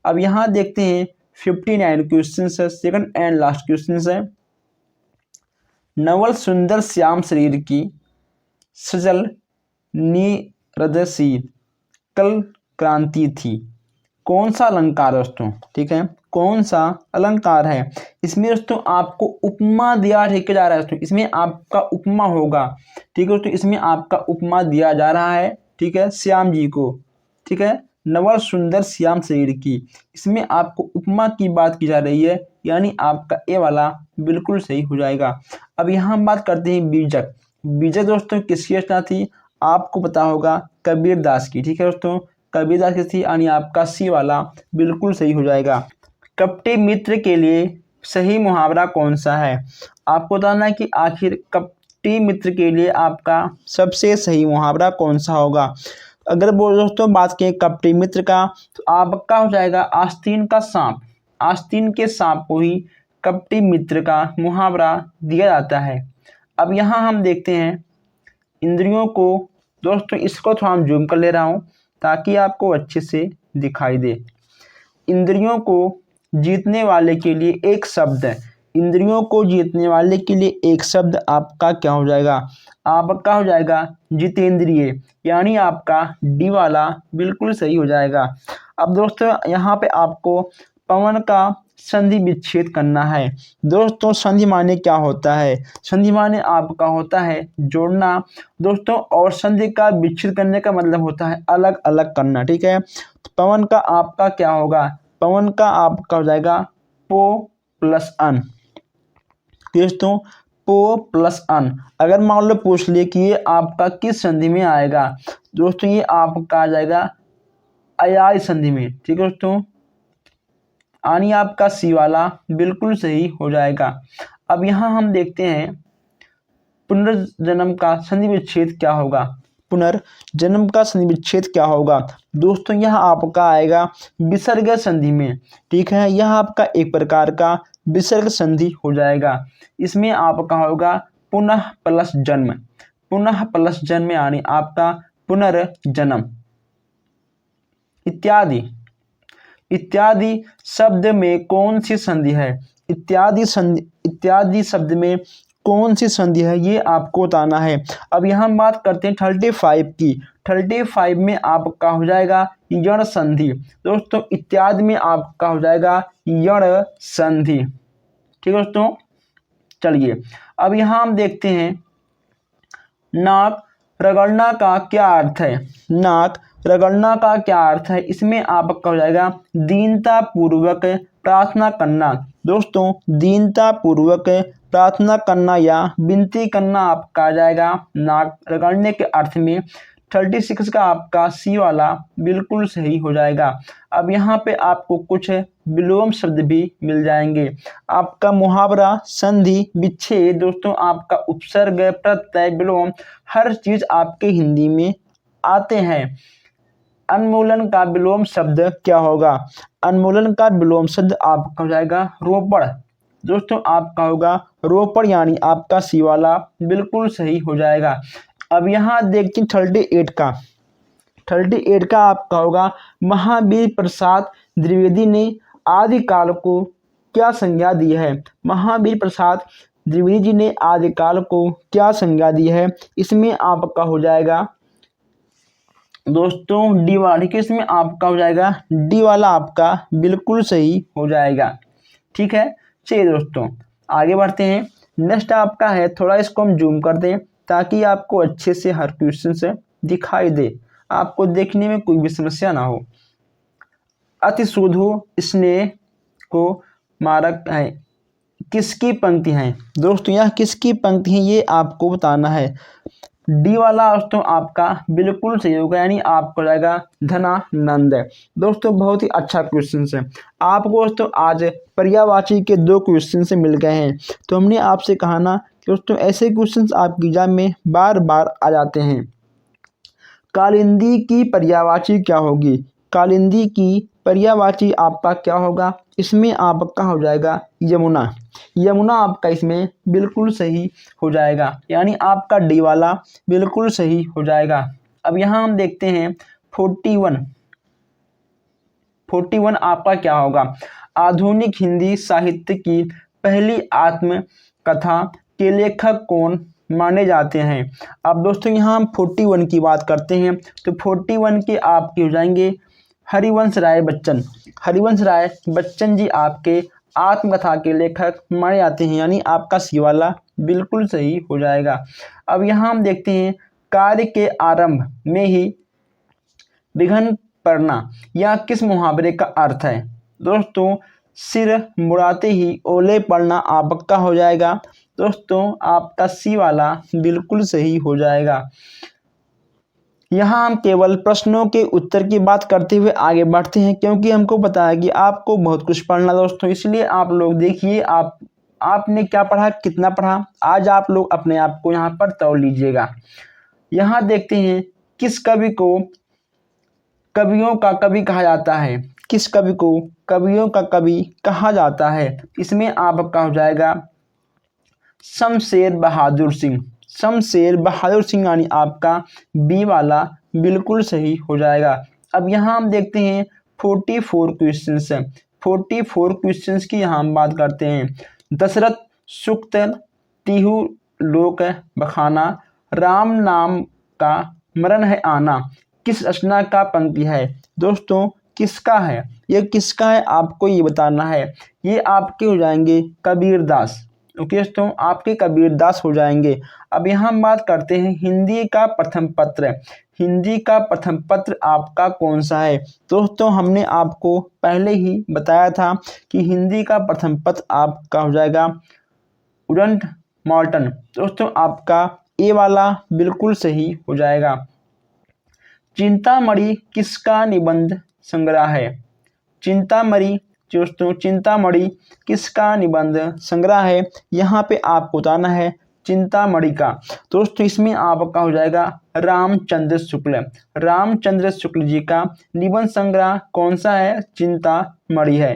अब यहाँ देखते हैं 59 क्वेश्चन है, सेकंड एंड लास्ट क्वेश्चन है। नवल सुंदर श्याम शरीर की सजल निरदसी कल क्रांति थी, कौन सा अलंकार दोस्तों। ठीक है, कौन सा अलंकार है। इसमें दोस्तों आपको उपमा दिया जा रहा है दोस्तों, इसमें आपका उपमा होगा। ठीक है दोस्तों, इसमें आपका उपमा दिया जा रहा है। ठीक है, श्याम जी को। ठीक है, नवल सुंदर श्याम शरीर की, इसमें आपको उपमा की बात की जा रही है, यानी आपका ए वाला बिल्कुल सही हो जाएगा। अब यहाँ हम बात करते हैं बीजक। बीजक दोस्तों किसकी रचना थी, आपको पता होगा कबीर दास की। ठीक है दोस्तों, कबीर दास की थी, यानी आपका सी वाला बिल्कुल सही हो जाएगा। कपटी मित्र के लिए सही मुहावरा कौन सा है। आपको बताना है कि आखिर कपटी मित्र के लिए आपका सबसे सही मुहावरा कौन सा होगा। अगर वो दोस्तों बात करें कपटी मित्र का, तो आपका हो जाएगा आस्तीन का सांप। आस्तीन के सांप को ही कपटी मित्र का मुहावरा दिया जाता है। अब यहाँ हम देखते हैं इंद्रियों को। दोस्तों इसको थोड़ा हम जूम कर ले रहा हूँ ताकि आपको अच्छे से दिखाई दे। इंद्रियों को जीतने वाले के लिए एक शब्द इंद्रियों को जीतने वाले के लिए एक शब्द आपका क्या हो जाएगा, आपका हो जाएगा जितेंद्रिय, यानी आपका डी वाला बिल्कुल सही हो जाएगा। अब दोस्तों यहाँ पे आपको पवन का संधि विच्छेद करना है। दोस्तों संधि माने क्या होता है, संधि माने आपका होता है जोड़ना दोस्तों, और संधि का विच्छेद करने का मतलब होता है अलग अलग करना, ठीक है। तो पवन का आपका क्या होगा, पवन का आपका हो जाएगा पो प्लस अन। दोस्तों पो प्लस अन, अगर मान लो पूछ लिए कि ये आपका किस संधि में आएगा, दोस्तों ये आपका आ जाएगा अयाय संधि में, ठीक है दोस्तों, यानी आपका सी वाला बिल्कुल सही हो जाएगा। अब यहाँ हम देखते हैं पुनर्जन्म का संधि विच्छेद क्या होगा, पुनर्जन्म का संधि विच्छेद क्या होगा। दोस्तों यह आपका आएगा विसर्ग संधि में, ठीक है, यह आपका एक प्रकार का विसर्ग संधि हो जाएगा। इसमें आपका होगा पुनः प्लस जन्म, पुनः प्लस जन्म यानी आपका पुनर्जन्म इत्यादि। इत्यादि शब्द में कौन सी संधि है, इत्यादि शब्द में कौन सी संधि है ये आपको बताना है। अब यहाँ बात करते हैं 35 की। 35 में आपका हो जाएगा यण संधि। दोस्तों इत्यादि में आपका हो जाएगा यण संधि, ठीक है दोस्तों। चलिए अब यहाँ हम देखते हैं नाक रगड़ना का क्या अर्थ है, नाक रगड़ना का क्या अर्थ है। इसमें आपका हो जाएगा दीनता पूर्वक प्रार्थना करना। दोस्तों दीनता पूर्वक प्रार्थना करना या विनती करना आपका आ जाएगा नाक रगड़ने के अर्थ में। 36 का आपका सी वाला बिल्कुल सही हो जाएगा। अब यहाँ पे आपको कुछ विलोम शब्द भी मिल जाएंगे। आपका मुहावरा, संधि, विच्छेद, दोस्तों आपका उपसर्ग, प्रत्यय, विलोम, हर चीज आपके हिंदी में आते हैं। अन्मूलन का विलोम शब्द क्या होगा, अन्मूलन का विलोम शब्द आपका हो जाएगा रोपड़। दोस्तों आपका होगा रोपड़, यानी आपका सी वाला बिल्कुल सही हो जाएगा। अब यहाँ देखते हैं 38 का आपका होगा महावीर प्रसाद द्विवेदी ने आदिकाल को क्या संज्ञा दी है। महावीर प्रसाद द्विवेदी जी ने आदिकाल को क्या संज्ञा दी है। इसमें आपका हो जाएगा दोस्तों डी वाला, ठीक है, इसमें आपका हो जाएगा डी वाला आपका बिल्कुल सही हो जाएगा, ठीक है। चलिए दोस्तों आगे बढ़ते हैं। नेक्स्ट आपका है, थोड़ा इसको हम जूम कर दें ताकि आपको अच्छे से हर क्वेश्चन से दिखाई दे, आपको देखने में कोई भी समस्या ना हो। अति शुद्धो स्नेह को मारक है, किसकी पंक्ति है। दोस्तों यह किसकी पंक्ति है ये आपको बताना है। डी वाला दोस्तों आपका बिल्कुल सही होगा, यानी आपको जाएगा धनानंद। दोस्तों बहुत ही अच्छा क्वेश्चन है। आपको दोस्तों आज पर्यायवाची के 2 क्वेश्चन से मिल गए हैं। तो हमने आपसे कहा ना दोस्तों ऐसे क्वेश्चन आपकी एग्जाम में बार बार आ जाते हैं। कालिंदी की पर्यायवाची क्या होगी, कालिंदी की पर्यायवाची आपका क्या होगा। इसमें आपका हो जाएगा यमुना, यमुना आपका इसमें बिल्कुल सही हो जाएगा, यानी आपका डी वाला बिल्कुल सही हो जाएगा। अब यहाँ हम देखते हैं 41 आपका क्या होगा। आधुनिक हिंदी साहित्य की पहली आत्मकथा के लेखक कौन माने जाते हैं। अब दोस्तों यहाँ हम 41 की बात करते हैं तो 41 के आपके हो जाएंगे हरिवंश राय बच्चन। हरिवंश राय बच्चन जी आपके आत्मकथा के लेखक माने जाते हैं, यानी आपका सी वाला बिल्कुल सही हो जाएगा। अब यहाँ हम देखते हैं कार्य के आरंभ में ही विघ्न पड़ना या किस मुहावरे का अर्थ है। दोस्तों सिर मुड़ाते ही ओले पड़ना आपका हो जाएगा। दोस्तों आपका सी वाला बिल्कुल सही हो जाएगा। यहाँ हम केवल प्रश्नों के उत्तर की बात करते हुए आगे बढ़ते हैं, क्योंकि हमको पता है कि आपको बहुत कुछ पढ़ना दोस्तों, इसलिए आप लोग देखिए आपने क्या पढ़ा, कितना पढ़ा। आज आप लोग अपने आप को यहाँ पर तौल लीजिएगा। यहाँ देखते हैं किस कवि को कवियों का कवि कहा जाता है, किस कवि को कवियों का कवि कहा जाता है। इसमें आपका हो जाएगा शमशेर बहादुर सिंह। शमशेर बहादुर सिंह यानी आपका बी वाला बिल्कुल सही हो जाएगा। अब यहाँ हम देखते हैं 44 क्वेश्चंस है। 44 क्वेश्चंस की यहाँ हम बात करते हैं। दशरथ सुक्त तिहु लोक बखाना, राम नाम का मरण है आना, किस रचना का पंक्ति है। दोस्तों किसका है, ये किसका है आपको ये बताना है। ये आपके हो जाएंगे कबीरदास। ओके दोस्तों, आपके कबीरदास हो जाएंगे। अब यहाँ हम बात करते हैं हिंदी का प्रथम पत्र। हिंदी का प्रथम पत्र आपका कौन सा है। दोस्तों हमने आपको पहले ही बताया था कि हिंदी का प्रथम पत्र आपका हो जाएगा वुडन मॉर्टन। दोस्तों आपका ए वाला बिल्कुल सही हो जाएगा। चिंतामणि किसका निबंध संग्रह है। चिंतामणि दोस्तों चिंतामणि किसका निबंध संग्रह है। यहाँ पे आपको बताना है चिंतामणि का। दोस्तों इसमें आपका हो जाएगा रामचंद्र शुक्ल। रामचंद्र शुक्ल जी का निबंध संग्रह कौन सा है, चिंतामणि है।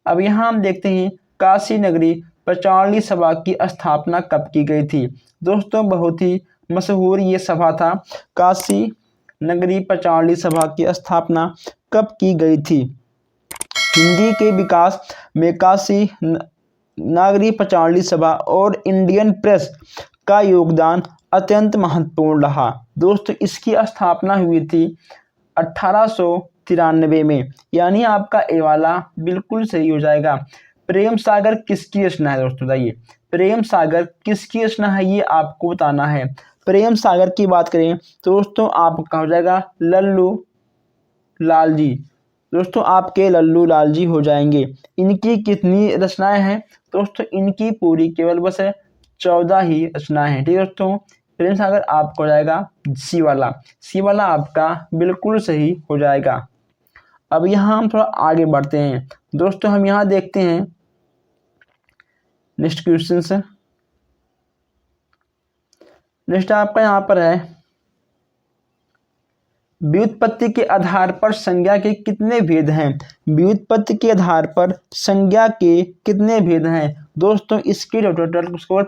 अब यहाँ हम देखते हैं काशी नगरी पांचाली सभा की स्थापना कब की गई थी। दोस्तों बहुत ही मशहूर ये सभा था, काशी नगरी पांचाली सभा की स्थापना कब की गई थी। हिंदी के विकास में काशी नगरी पांचाली सभा और इंडियन प्रेस का योगदान अत्यंत महत्वपूर्ण रहा। दोस्तों इसकी स्थापना हुई थी 1893 में, यानी आपका ए वाला बिल्कुल सही हो जाएगा। प्रेम सागर किसकी रचना है। दोस्तों बताइए प्रेम सागर किसकी रचना है, ये आपको बताना है। प्रेम सागर की बात करें तो दोस्तों आपका हो जाएगा लल्लू लाल जी। दोस्तों आपके लल्लू लाल जी हो जाएंगे। इनकी कितनी रचनाएं हैं। दोस्तों इनकी पूरी केवल बस 14 ही रचनाएं हैं। ठीक है दोस्तों, प्रेम सागर आपको हो जाएगा सी वाला। सी वाला आपका बिल्कुल सही हो जाएगा। अब यहाँ हम थोड़ा आगे बढ़ते हैं। दोस्तों हम यहाँ देखते हैं नेक्स्ट क्वेश्चन से। नेक्स्ट आपका यहाँ पर है व्युत्पत्ति के आधार पर संज्ञा के कितने भेद हैं। व्युत्पत्ति के आधार पर संज्ञा के कितने भेद हैं। दोस्तों इसके टोटल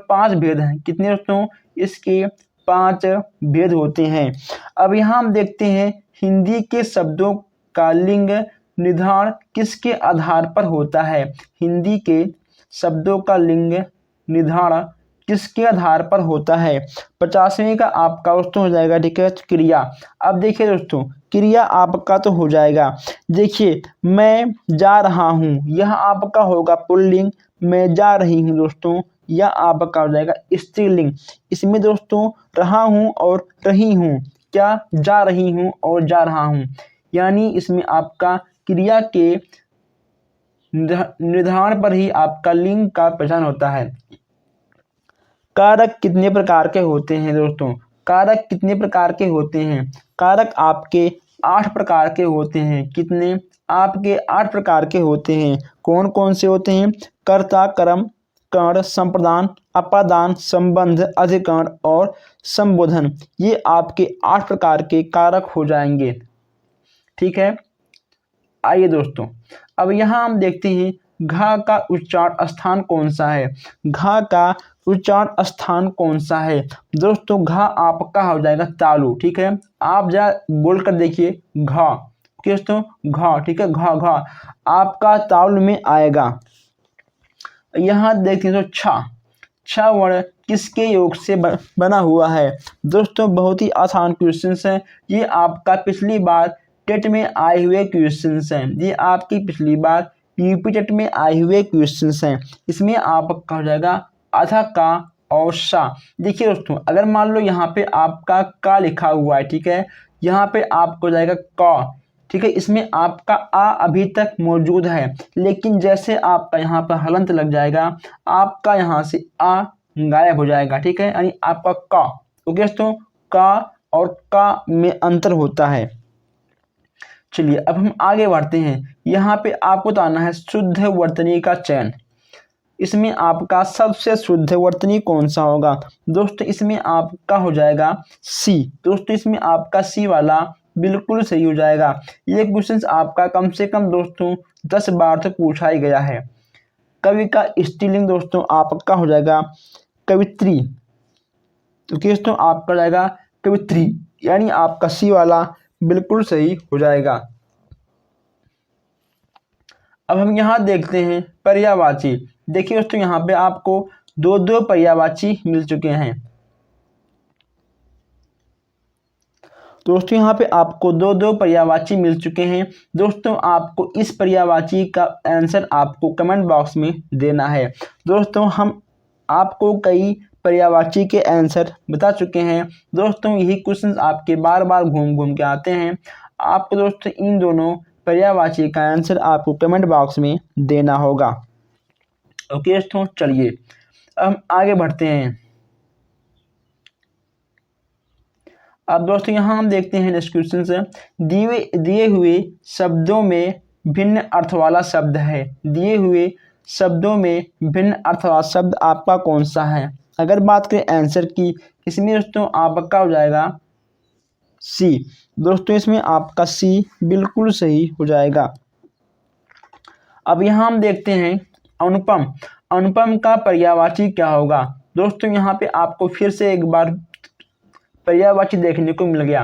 5 भेद हैं। कितने दोस्तों, इसके 5 भेद होते हैं। अब यहाँ हम देखते हैं हिंदी के शब्दों का लिंग निर्धारण किसके आधार पर होता है। हिंदी के शब्दों का लिंग निर्धारण किसके आधार पर होता है। 50वें का आपका दोस्तों हो जाएगा ठीक है क्रिया। अब देखिए दोस्तों क्रिया आपका तो हो जाएगा। देखिए मैं जा रहा हूँ, यह आपका होगा पुल्लिंग। मैं जा रही हूँ दोस्तों, यह आपका हो जाएगा स्त्रीलिंग। इसमें दोस्तों रहा हूँ और रही हूँ, क्या जा रही हूँ और जा रहा हूँ, यानी इसमें आपका क्रिया के निर्धारण पर ही आपका लिंग का पहचान होता है। कारक कितने प्रकार के होते हैं। दोस्तों कारक कितने प्रकार के होते हैं। कारक आपके 8 प्रकार के होते हैं। कितने, आपके 8 प्रकार के होते हैं। कौन कौन से होते हैं। कर्ता, कर्म, कर्ण, संप्रदान, अपादान, संबंध, अधिकरण और संबोधन। ये आपके 8 प्रकार के कारक हो जाएंगे। ठीक है, आइए दोस्तों अब यहाँ हम देखते हैं घा का उच्चारण स्थान कौन सा है। घा का उच्चारण स्थान कौन सा है। दोस्तों घा आपका हो जाएगा तालु। ठीक है, आप जा बोल कर देखिए घा, दोस्तों घा, ठीक है घा घा आपका तालु में आएगा। यहाँ देखते हैं तो छा वर्ण किसके योग से बना हुआ है। दोस्तों बहुत ही आसान क्वेश्चन है ये, आपका पिछली बार टेट में आए हुए क्वेश्चंस हैं। ये आपकी पिछली बार यूपी टेट में आए हुए क्वेश्चंस हैं। इसमें आपका हो जाएगा आधा का और सा। देखिए दोस्तों अगर मान लो यहाँ पे आपका का लिखा हुआ है, ठीक है, यहाँ पे आपको जाएगा का, ठीक है, इसमें आपका आ अभी तक मौजूद है, लेकिन जैसे आपका यहाँ पर हलंत लग जाएगा आपका यहाँ से आ गायब हो जाएगा। ठीक है, यानी आपका का। ओके दोस्तों, का और का में अंतर होता है। चलिए अब हम आगे बढ़ते हैं। यहाँ पे आपको बताना है शुद्ध वर्तनी का चयन। इसमें आपका सबसे शुद्ध वर्तनी कौन सा होगा। दोस्तों इसमें आपका हो जाएगा सी। दोस्तों इसमें आपका सी वाला बिल्कुल सही हो जाएगा। ये क्वेश्चन आपका कम से कम दोस्तों 10 बार तक पूछा ही गया है। कवि का स्त्रीलिंग दोस्तों आपका हो जाएगा कवित्री। तो दोस्तों आपका जाएगा कवित्री, यानी आपका सी वाला बिल्कुल सही हो जाएगा। अब हम यहाँ देखते हैं पर्यायवाची। देखिए दोस्तों यहाँ पे आपको दो दो पर्यायवाची मिल चुके हैं। दोस्तों यहाँ पे आपको दो दो पर्यायवाची मिल चुके हैं। दोस्तों आपको इस पर्यायवाची का आंसर आपको कमेंट बॉक्स में देना है। दोस्तों हम आपको कई पर्यायवाची के आंसर बता चुके हैं। दोस्तों यही क्वेश्चंस आपके बार बार घूम घूम के आते हैं। आपको दोस्तों इन दोनों पर्यायवाची का आंसर आपको कमेंट बॉक्स में देना होगा। ओके दोस्तों, चलिए अब हम आगे बढ़ते हैं। अब दोस्तों यहाँ हम देखते हैं नेक्स्ट क्वेश्चन से, दिए हुए शब्दों में भिन्न अर्थ वाला शब्द है। दिए हुए शब्दों में भिन्न अर्थ वाला शब्द आपका कौन सा है? अगर बात करें आंसर की, इसमें दोस्तों आपका हो जाएगा सी। दोस्तों इसमें आपका सी बिल्कुल सही हो जाएगा। अब यहाँ हम देखते हैं अनुपम। अनुपम का पर्यायवाची क्या होगा? दोस्तों यहाँ पे आपको फिर से एक बार पर्यायवाची देखने को मिल गया।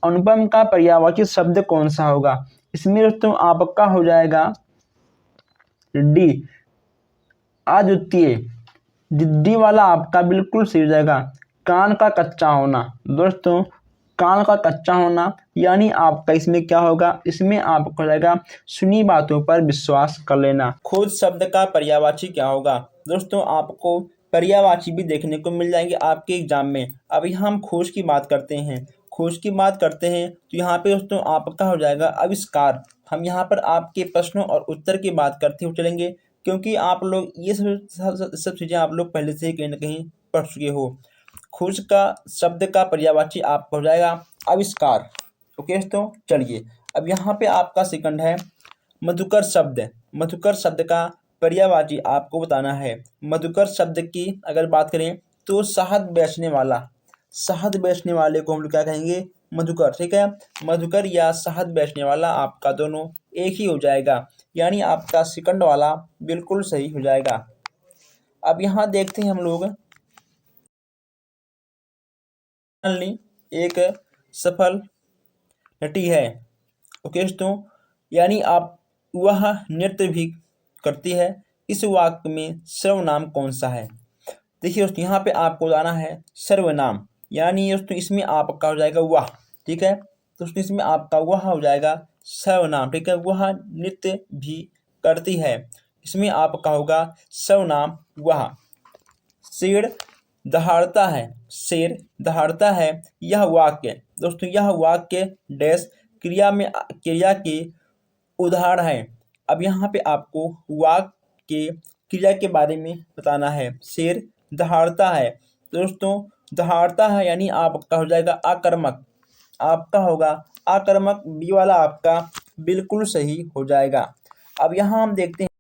अनुपम का पर्यायवाची शब्द कौन सा होगा? इसमें दोस्तों आपका हो जाएगा डी, अद्वितीय। डी वाला आपका बिल्कुल सही हो जाएगा। कान का कच्चा होना। दोस्तों कान का कच्चा होना यानी आपका इसमें क्या होगा? इसमें आपका हो जाएगा सुनी बातों पर विश्वास कर लेना। खोज शब्द का पर्यायवाची क्या होगा? दोस्तों आपको पर्यायवाची भी देखने को मिल जाएंगे आपके एग्जाम में। अब यहाँ हम खोज की बात करते हैं। खोज की बात करते हैं तो यहाँ पे दोस्तों आपका हो जाएगा आविष्कार। हम यहाँ पर आपके प्रश्नों और उत्तर की बात करते हुए चलेंगे, क्योंकि आप लोग ये सब चीज़ें आप लोग पहले से ही कहीं ना कहीं पढ़ चुके हो। खोज का शब्द का पर्यायवाची आपका हो जाएगा आविष्कार। ओके दोस्तों, चलिए अब यहाँ पे आपका सेकंड है मधुकर शब्द। मधुकर शब्द का पर्यायवाची आपको बताना है। मधुकर शब्द की अगर बात करें तो शहद बेचने वाला। शहद बेचने वाले को हम लोग क्या कहेंगे? मधुकर। ठीक है, मधुकर या शहद बेचने वाला आपका दोनों एक ही हो जाएगा, यानी आपका सेकंड वाला बिल्कुल सही हो जाएगा। अब यहाँ देखते हैं हम लोग एक सफल नटी है। ओके दोस्तों, यानी आप वह नृत्य भी करती है। इस वाक्य में सर्वनाम कौन सा है? देखिए दोस्तों यहाँ पे आपको बताना है सर्वनाम, यानी दोस्तों इसमें आपका हो जाएगा वह। ठीक है दोस्तों, इसमें आपका वह हो जाएगा सर्वनाम। ठीक है, वह नृत्य भी करती है, इसमें आपका होगा सर्वनाम वह। शेर दहाड़ता है। शेर दहाड़ता है यह वाक्य। दोस्तों यह वाक्य डैश क्रिया के उदाहरण है। अब यहाँ पे आपको वाक्य के क्रिया के बारे में बताना है। शेर दहाड़ता है। दोस्तों दहाड़ता है यानी आपका हो जाएगा आक्रामक। आपका होगा आक्रामक, बी वाला आपका बिल्कुल सही हो जाएगा। अब यहाँ हम देखते हैं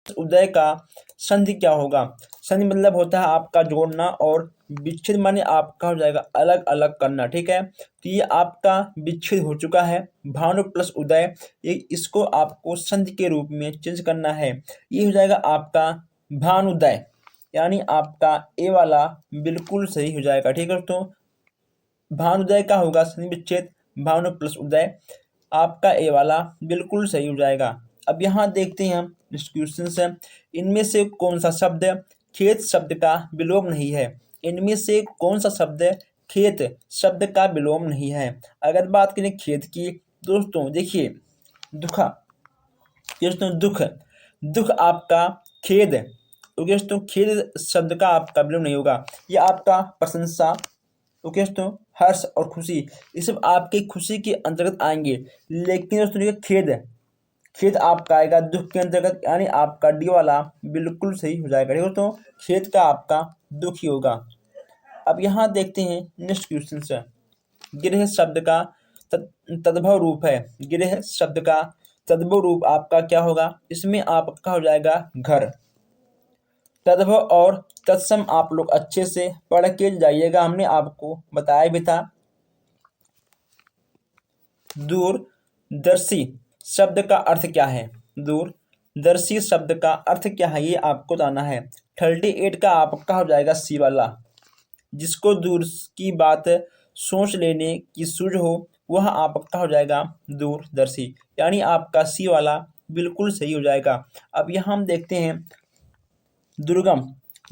उदय का संधि क्या होगा? संधि मतलब होता है आपका जोड़ना, और विच्छेद माने आपका हो जाएगा अलग अलग करना। ठीक है, तो ये आपका विच्छेद हो चुका है भानु प्लस उदय, ये इसको आपको संधि के रूप में चेंज करना है। ये हो जाएगा आपका भानुदय, यानी आपका ए वाला बिल्कुल सही हो जाएगा। ठीक है दोस्तों, भानुदय का होगा संधि विच्छेद भानु प्लस उदय, आपका ए वाला बिल्कुल सही हो जाएगा। अब यहाँ देखते हैं हम नेक्स्ट क्वेश्चन से, इनमें से कौन सा शब्द खेत शब्द का विलोम नहीं है? इनमें से कौन सा शब्द खेत शब्द का विलोम नहीं है? अगर बात करें खेत की, दोस्तों देखिए दुखा। दोस्तों दुख, दुख आपका खेद। ओके दोस्तों, खेद शब्द का आपका विलोम नहीं होगा। यह आपका प्रशंसा, ओके दोस्तों, हर्ष और खुशी, ये सब आपके खुशी के अंतर्गत आएंगे। लेकिन दोस्तों ये खेद आपका आएगा दुख के अंतर्गत, यानी आपका डी वाला बिल्कुल सही हो जाएगा। ठीक है दोस्तों, खेद का आपका दुख ही होगा। अब यहाँ देखते हैं नेक्स्ट क्वेश्चन से, गृह शब्द का तद्भव रूप है। गृह शब्द का तद्भव रूप आपका क्या होगा? इसमें आपका हो जाएगा घर। तद्भव और तत्सम आप लोग अच्छे से पढ़ के जाइएगा, हमने आपको बताया भी था। दूरदर्शी शब्द का अर्थ क्या है? दूरदर्शी शब्द का अर्थ क्या है ये आपको बताना है। 38 का आपका हो जाएगा सी वाला, जिसको दूर की बात सोच लेने की सूझ हो, वह आपका हो जाएगा दूरदर्शी, यानी आपका सी वाला बिल्कुल सही हो जाएगा। अब यहाँ हम देखते हैं दुर्गम।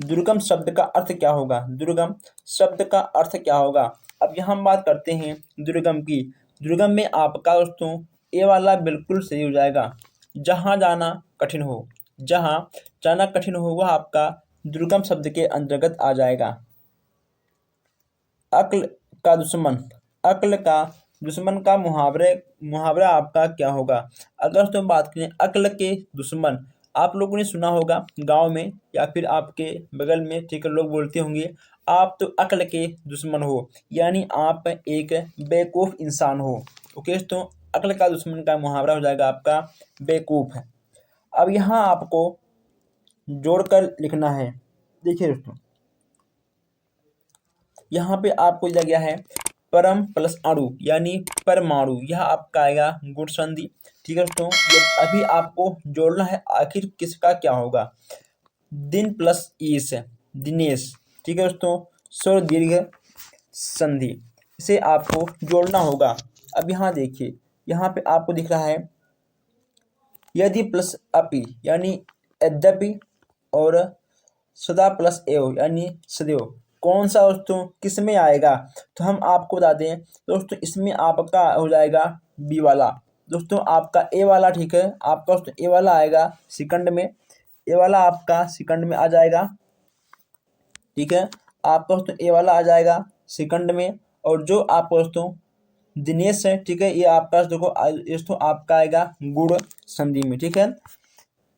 दुर्गम शब्द का अर्थ क्या होगा? दुर्गम शब्द का अर्थ क्या होगा? अब यहाँ हम बात करते हैं दुर्गम की। दुर्गम में आपका दोस्तों ए वाला बिल्कुल सही हो जाएगा। जहाँ जाना कठिन हो, जहाँ जाना कठिन हो वह आपका दुर्गम शब्द के अंतर्गत आ जाएगा। अक्ल का दुश्मन। अक्ल का दुश्मन का मुहावरा आपका क्या होगा? अगर तो बात करें अक्ल के दुश्मन, आप लोगों ने सुना होगा गांव में या फिर आपके बगल में, ठीक है, लोग बोलते होंगे आप तो अक्ल के दुश्मन हो, यानी आप एक बेवकूफ़ इंसान हो। ओके, तो अक्ल का दुश्मन का मुहावरा हो जाएगा आपका बेवकूफ़। अब यहाँ आपको जोड़कर लिखना है। देखिए दोस्तों, यहाँ पे आपको दिया गया है परम प्लस अणु यानी परमाणु, यह आपका आएगा गुण संधि। ठीक है दोस्तों, ये अभी आपको जोड़ना है आखिर किसका क्या होगा। दिन प्लस ईस, दिनेश। ठीक है दोस्तों, स्वर दीर्घ संधि, इसे आपको जोड़ना होगा। अब यहाँ देखिए, यहाँ पे आपको दिख रहा है यदि प्लस अपि यानी यद्यपि, और सदा प्लस एव यानी सदैव। कौन सा दोस्तों किस में आएगा? तो हम आपको बता दें दोस्तों, इसमें आपका हो जाएगा बी वाला। दोस्तों आपका ए वाला, ठीक है, आपका दोस्तों ए वाला आएगा सेकंड में। ए वाला आपका सेकंड में आ जाएगा। ठीक है, आपका दोस्तों ए वाला आ जाएगा सेकंड में। और जो आपका दोस्तों दिनेश है, ठीक है, ये आपका देखो दोस्तों आपका आएगा गुण संधि में। ठीक है,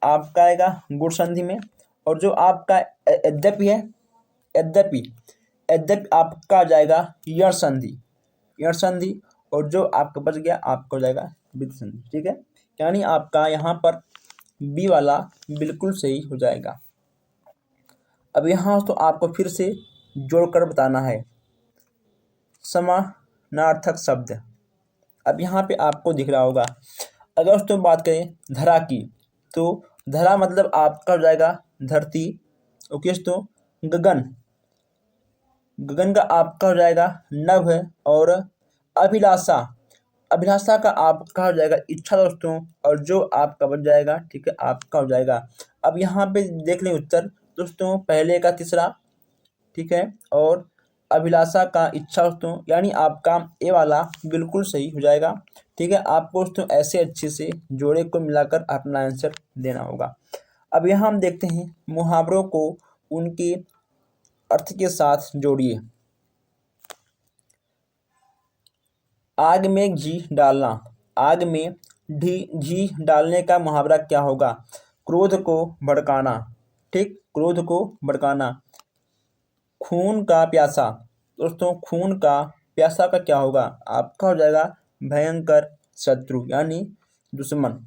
आपका आएगा गुण संधि में। और जो आपका यद्यपि है, यद्यपि यद्यपि आपका आ जाएगा यण संधि, यण संधि। और जो आपका बच गया आपका हो जाएगा विद संधि। ठीक है, यानी आपका यहाँ पर बी वाला बिल्कुल सही हो जाएगा। अब यहाँ तो आपको फिर से जोड़कर बताना है समानार्थक शब्द। अब यहाँ पे आपको दिख रहा होगा, अगर दोस्तों बात करें धरा की, तो धरा मतलब आपका हो जाएगा धरती। ओके दोस्तों, गगन, गगन का आपका हो जाएगा नभ। और अभिलाषा, अभिलाषा का आपका हो जाएगा इच्छा दोस्तों। और जो आपका बन जाएगा, ठीक है, आपका हो जाएगा। अब यहाँ पे देख लें उत्तर दोस्तों, पहले का तीसरा, ठीक है, और अभिलाषा का इच्छा दोस्तों, यानी आपका ए वाला बिल्कुल सही हो जाएगा। ठीक है, आपको दोस्तों ऐसे अच्छे से जोड़े को मिलाकर अपना आंसर देना होगा। अब यहाँ हम देखते हैं मुहावरों को उनके अर्थ के साथ जोड़िए। आग में घी डालना, आग में घी डालने का मुहावरा क्या होगा? क्रोध को भड़काना। ठीक, क्रोध को भड़काना। खून का प्यासा, दोस्तों खून का प्यासा का क्या होगा? आपका हो जाएगा भयंकर शत्रु यानी दुश्मन।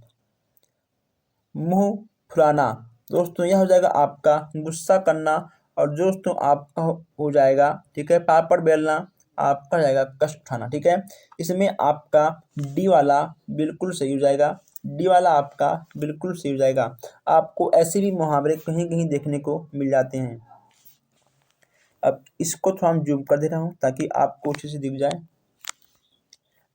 मुंह फुलाना, दोस्तों यह हो जाएगा आपका गुस्सा करना। और दोस्तों आपका हो जाएगा, ठीक है, पापड़ बेलना, आपका हो जाएगा कष्ट उठाना। ठीक है, इसमें आपका डी वाला बिल्कुल सही हो जाएगा। डी वाला आपका बिल्कुल सही हो जाएगा। आपको ऐसे भी मुहावरे कहीं कहीं देखने को मिल जाते हैं। अब इसको थोड़ा हम जूम कर दे रहा हूँ ताकि आपको अच्छे से दिख जाए।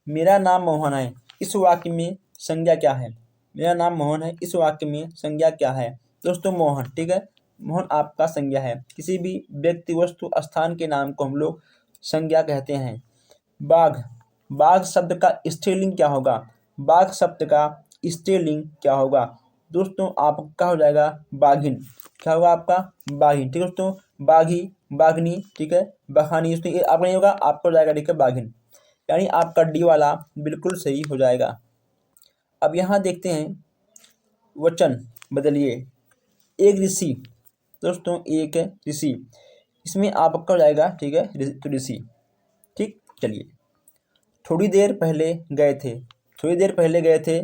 मेरा नाम मोहन है, इस वाक्य में संज्ञा क्या है? मेरा नाम मोहन है, इस वाक्य में संज्ञा क्या है? दोस्तों मोहन, ठीक है, मोहन आपका संज्ञा है। किसी भी व्यक्ति वस्तु स्थान के नाम को हम लोग संज्ञा कहते हैं। बाघ, बाघ शब्द का स्त्रीलिंग क्या होगा? बाघ शब्द का स्त्रीलिंग क्या होगा? दोस्तों आपका हो जाएगा बाघिन। क्या होगा आपका? बाघिन। ठीक है दोस्तों, बाघी, बाघनी, ठीक है, बखानी, दोस्तों ये आपका नहीं होगा, आपका हो जाएगा, ठीक है, बाघिन। यानी आपका डी वाला बिल्कुल सही हो जाएगा। अब यहाँ देखते हैं वचन बदलिए। एक ऋषि, दोस्तों एक ऋषि, इसमें आपका हो जाएगा, ठीक है, तो ऋषि। ठीक, चलिए। थोड़ी देर पहले गए थे, थोड़ी देर पहले गए थे,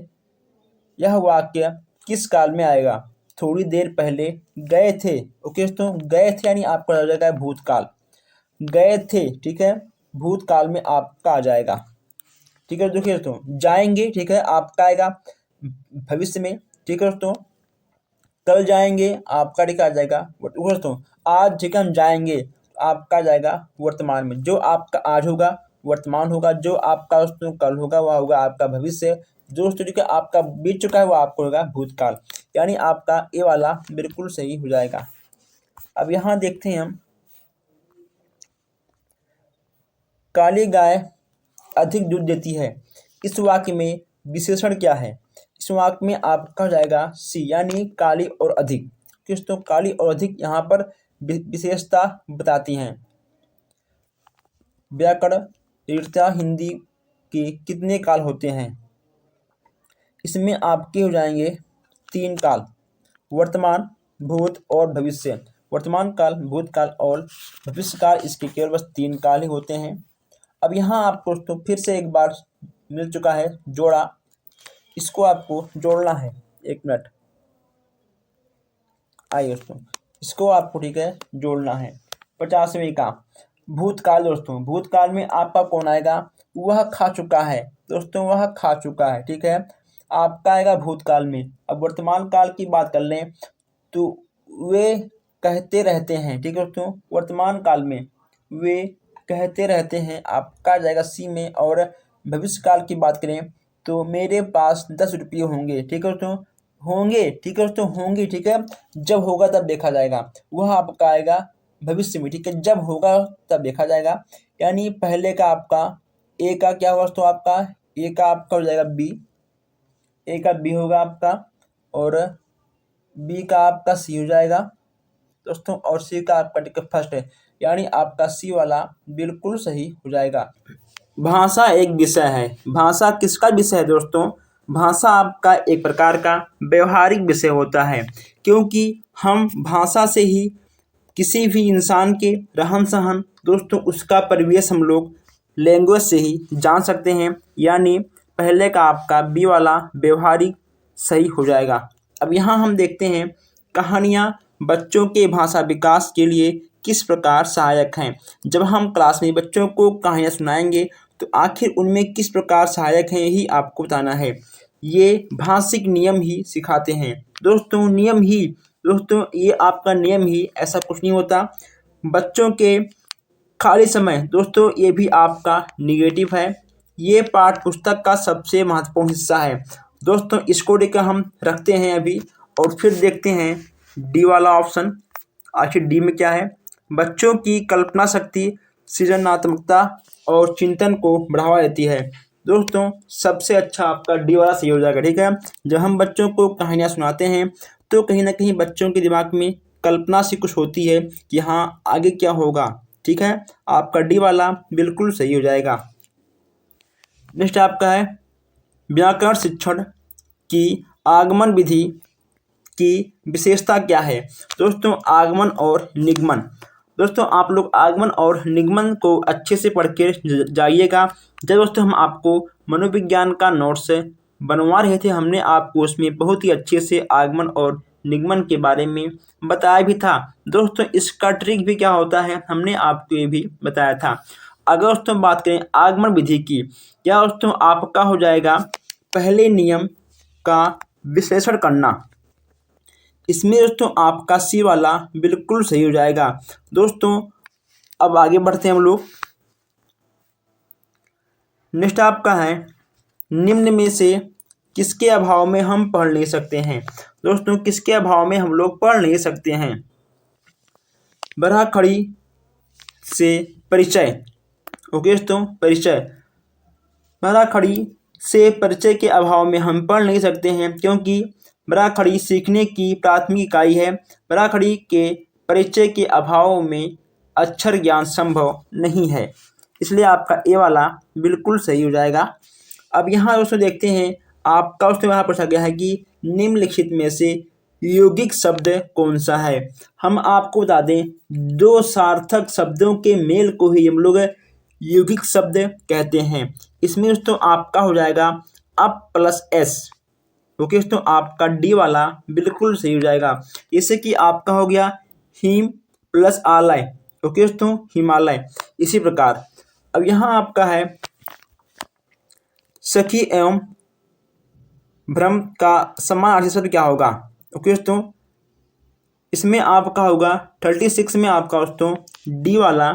यह वाक्य किस काल में आएगा? थोड़ी देर पहले गए थे। ओके दोस्तों, गए थे यानी आपका हो जाएगा भूतकाल। गए थे, ठीक है, भूतकाल में आपका आ जाएगा। ठीक है देखिए दोस्तों, जाएंगे, ठीक है, आपका आएगा भविष्य में। ठीक है दोस्तों, कल जाएंगे आपका ठीक आ जाएगा दोस्तों आज, ठीक है, हम जाएंगे आपका आ जाएगा वर्तमान में। जो आपका आज होगा वर्तमान होगा, जो आपका दोस्तों कल होगा वह होगा आपका भविष्य, दोस्तों जो कि आपका बीत चुका है वो आपको होगा भूतकाल। यानी आपका ये वाला बिल्कुल सही हो जाएगा। अब यहाँ देखते हैं हम, काली गाय अधिक दूध देती है, इस वाक्य में विशेषण क्या है? इस वाक्य में आपका हो जाएगा सी, यानी काली और अधिक। दोस्तों काली और अधिक यहाँ पर विशेषता बताती हैं। व्याकरण रीढ़ता हिंदी के कितने काल होते हैं? इसमें आपके हो जाएंगे 3 काल, वर्तमान, भूत और भविष्य। वर्तमान काल, भूतकाल और भविष्य काल, इसके केवल बस 3 काल ही होते हैं। अब यहाँ आपको दोस्तों फिर से एक बार मिल चुका है जोड़ा, इसको आपको जोड़ना है। 1 मिनट, आइए दोस्तों, इसको आपको ठीक है जोड़ना है। 50वें का भूतकाल, दोस्तों भूतकाल में आपका कौन आएगा? वह खा चुका है, दोस्तों वह खा चुका है, ठीक है, आपका आएगा भूतकाल में। अब वर्तमान काल की बात कर लें तो वे कहते रहते हैं, ठीक है दोस्तों, वर्तमान काल में वे कहते रहते हैं, आपका जाएगा सी में। और भविष्य काल की बात करें तो मेरे पास 10 रुपये होंगे, ठीक है दोस्तों, होंगे, ठीक है दोस्तों, होंगे, ठीक है, जब होगा तब देखा जाएगा, वह आपका आएगा भविष्य में, ठीक है, जब होगा तब देखा जाएगा। यानी पहले का आपका ए का क्या होगा दोस्तों, आपका ए का आपका हो जाएगा बी, ए का बी होगा आपका, और बी का आपका सी हो जाएगा दोस्तों, और सी का आपका टिक फर्स्ट है, यानी आपका सी वाला बिल्कुल सही हो जाएगा। भाषा एक विषय है। भाषा किसका विषय है दोस्तों? भाषा आपका एक प्रकार का व्यवहारिक विषय होता है, क्योंकि हम भाषा से ही किसी भी इंसान के रहन सहन, दोस्तों उसका परिवेश हम लोग लैंग्वेज से ही जान सकते हैं। यानी पहले का आपका बी वाला व्यवहारिक सही हो जाएगा। अब यहाँ हम देखते हैं कहानियाँ बच्चों के भाषा विकास के लिए किस प्रकार सहायक हैं। जब हम क्लास में बच्चों को कहानियाँ सुनाएंगे तो आखिर उनमें किस प्रकार सहायक हैं यही आपको बताना है। ये भाषिक नियम ही सिखाते हैं दोस्तों, नियम ही, दोस्तों ये आपका नियम ही, ऐसा कुछ नहीं होता। बच्चों के खाली समय, दोस्तों ये भी आपका निगेटिव है। ये पाठ पुस्तक का सबसे महत्वपूर्ण हिस्सा है दोस्तों, इसको लेकर हम रखते हैं अभी, और फिर देखते हैं डी वाला ऑप्शन। आखिर डी में क्या है? बच्चों की कल्पना शक्ति, सृजनात्मकता और चिंतन को बढ़ावा देती है। दोस्तों सबसे अच्छा आपका डी वाला सही हो जाएगा, ठीक है। जब हम बच्चों को कहानियाँ सुनाते हैं तो कहीं ना कहीं बच्चों के दिमाग में कल्पना सी कुछ होती है कि हाँ आगे क्या होगा, ठीक है, आपका डी वाला बिल्कुल सही हो जाएगा। नेक्स्ट आपका है व्याकरण शिक्षण की आगमन विधि की विशेषता क्या है? दोस्तों आगमन और निगमन, दोस्तों आप लोग आगमन और निगमन को अच्छे से पढ़ के जाइएगा। जब दोस्तों हम आपको मनोविज्ञान का नोट्स बनवा रहे थे, हमने आपको उसमें बहुत ही अच्छे से आगमन और निगमन के बारे में बताया भी था दोस्तों। इसका ट्रिक भी क्या होता है हमने आपको ये भी बताया था। अगर दोस्तों बात करें आगमन विधि की, क्या दोस्तों आपका हो जाएगा पहले नियम का विश्लेषण करना। इसमें दोस्तों आपका सी वाला बिल्कुल सही हो जाएगा दोस्तों। अब आगे बढ़ते हैं हम लोग। नेक्स्ट आपका है निम्न में से किसके अभाव में हम पढ़ नहीं सकते हैं। दोस्तों किसके अभाव में हम लोग पढ़ नहीं सकते हैं? बरहा खड़ी से परिचय, ओके दोस्तों, परिचय, बरहा खड़ी से परिचय के अभाव में हम पढ़ नहीं सकते हैं, क्योंकि बरहा खड़ी सीखने की प्राथमिक इकाई है। बरहा खड़ी के परिचय के अभाव में अक्षर ज्ञान संभव नहीं है, इसलिए आपका ए वाला बिल्कुल सही हो जाएगा। अब यहाँ दोस्तों देखते हैं आपका दोस्तों यहाँ पूछा गया है कि निम्नलिखित में से यौगिक शब्द कौन सा है। हम आपको बता दें 2 सार्थक शब्दों के मेल को ही हम लोग यौगिक शब्द कहते हैं। इसमें दोस्तों आपका हो जाएगा अप प्लस एस, ओके दोस्तों, आपका डी वाला बिल्कुल सही हो जाएगा। जैसे कि आपका हो गया हिम प्लस आलय, ओके दोस्तों, हिमालय। इसी प्रकार अब यहाँ आपका है सखी एवं भ्रम का समानार्थी शब्द क्या होगा, ओके दोस्तों, इसमें आपका होगा 36 में आपका दोस्तों डी वाला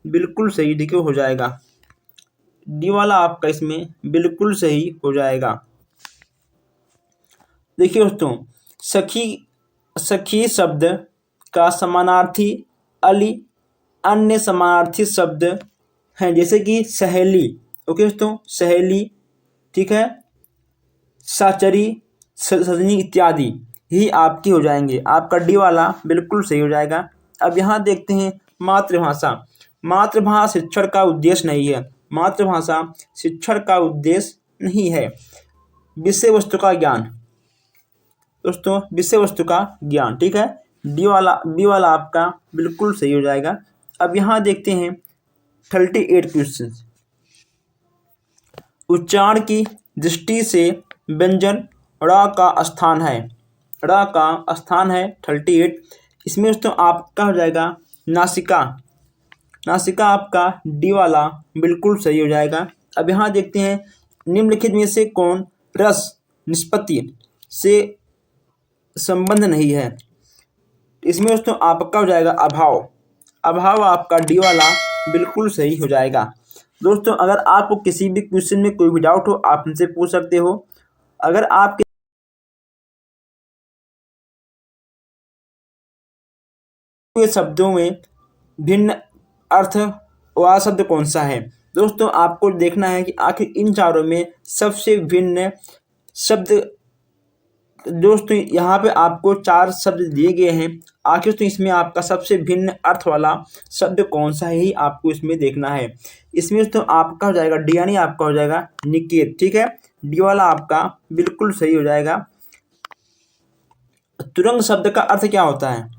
बिल्कुल सही डी हो जाएगा। डी वाला आपका इसमें बिल्कुल सही हो जाएगा। देखिए दोस्तों, सखी सखी शब्द का समानार्थी अली अन्य समानार्थी शब्द हैं, जैसे कि सहेली। ओके दोस्तों, सहेली, ठीक है, साचरी, सजनी इत्यादि ही आपकी हो जाएंगे। आपका डी वाला बिल्कुल सही हो जाएगा। अब यहाँ देखते हैं मातृभाषा। मातृभाषा शिक्षण का उद्देश्य नहीं है। मातृभाषा शिक्षण का उद्देश्य नहीं है। विषय वस्तु का ज्ञान दोस्तों, विषय वस्तु का ज्ञान, ठीक है। बी वाला आपका बिल्कुल सही हो जाएगा। अब यहाँ देखते हैं 38 क्वेश्चन। उच्चारण की दृष्टि से व्यंजन ड़ का स्थान है, ड़ का स्थान है 38। इसमें दोस्तों आपका हो जाएगा नासिका। नासिका आपका डी वाला बिल्कुल सही हो जाएगा। अब यहाँ देखते हैं निम्नलिखित में से कौन रस निष्पत्ति से संबंध नहीं है। इसमें दोस्तों आपका हो जाएगा अभाव। अभाव आपका डी वाला बिल्कुल सही हो जाएगा। दोस्तों, अगर आपको किसी भी क्वेश्चन में कोई भी डाउट हो, आप मुझसे पूछ सकते हो। अगर आपके शब्दों में भिन्न अर्थ वाला शब्द कौन सा है, दोस्तों आपको देखना है कि आखिर इन चारों में सबसे भिन्न शब्द। दोस्तों यहाँ पे आपको 4 शब्द दिए गए हैं। आखिर तो इसमें आपका सबसे भिन्न अर्थ वाला शब्द कौन सा है ही आपको इसमें देखना है। इसमें तो आपका हो जाएगा डी, यानी आपका हो जाएगा निकेत, ठीक है। डी वाला आपका बिल्कुल सही हो जाएगा। तुरंग शब्द का अर्थ क्या होता है?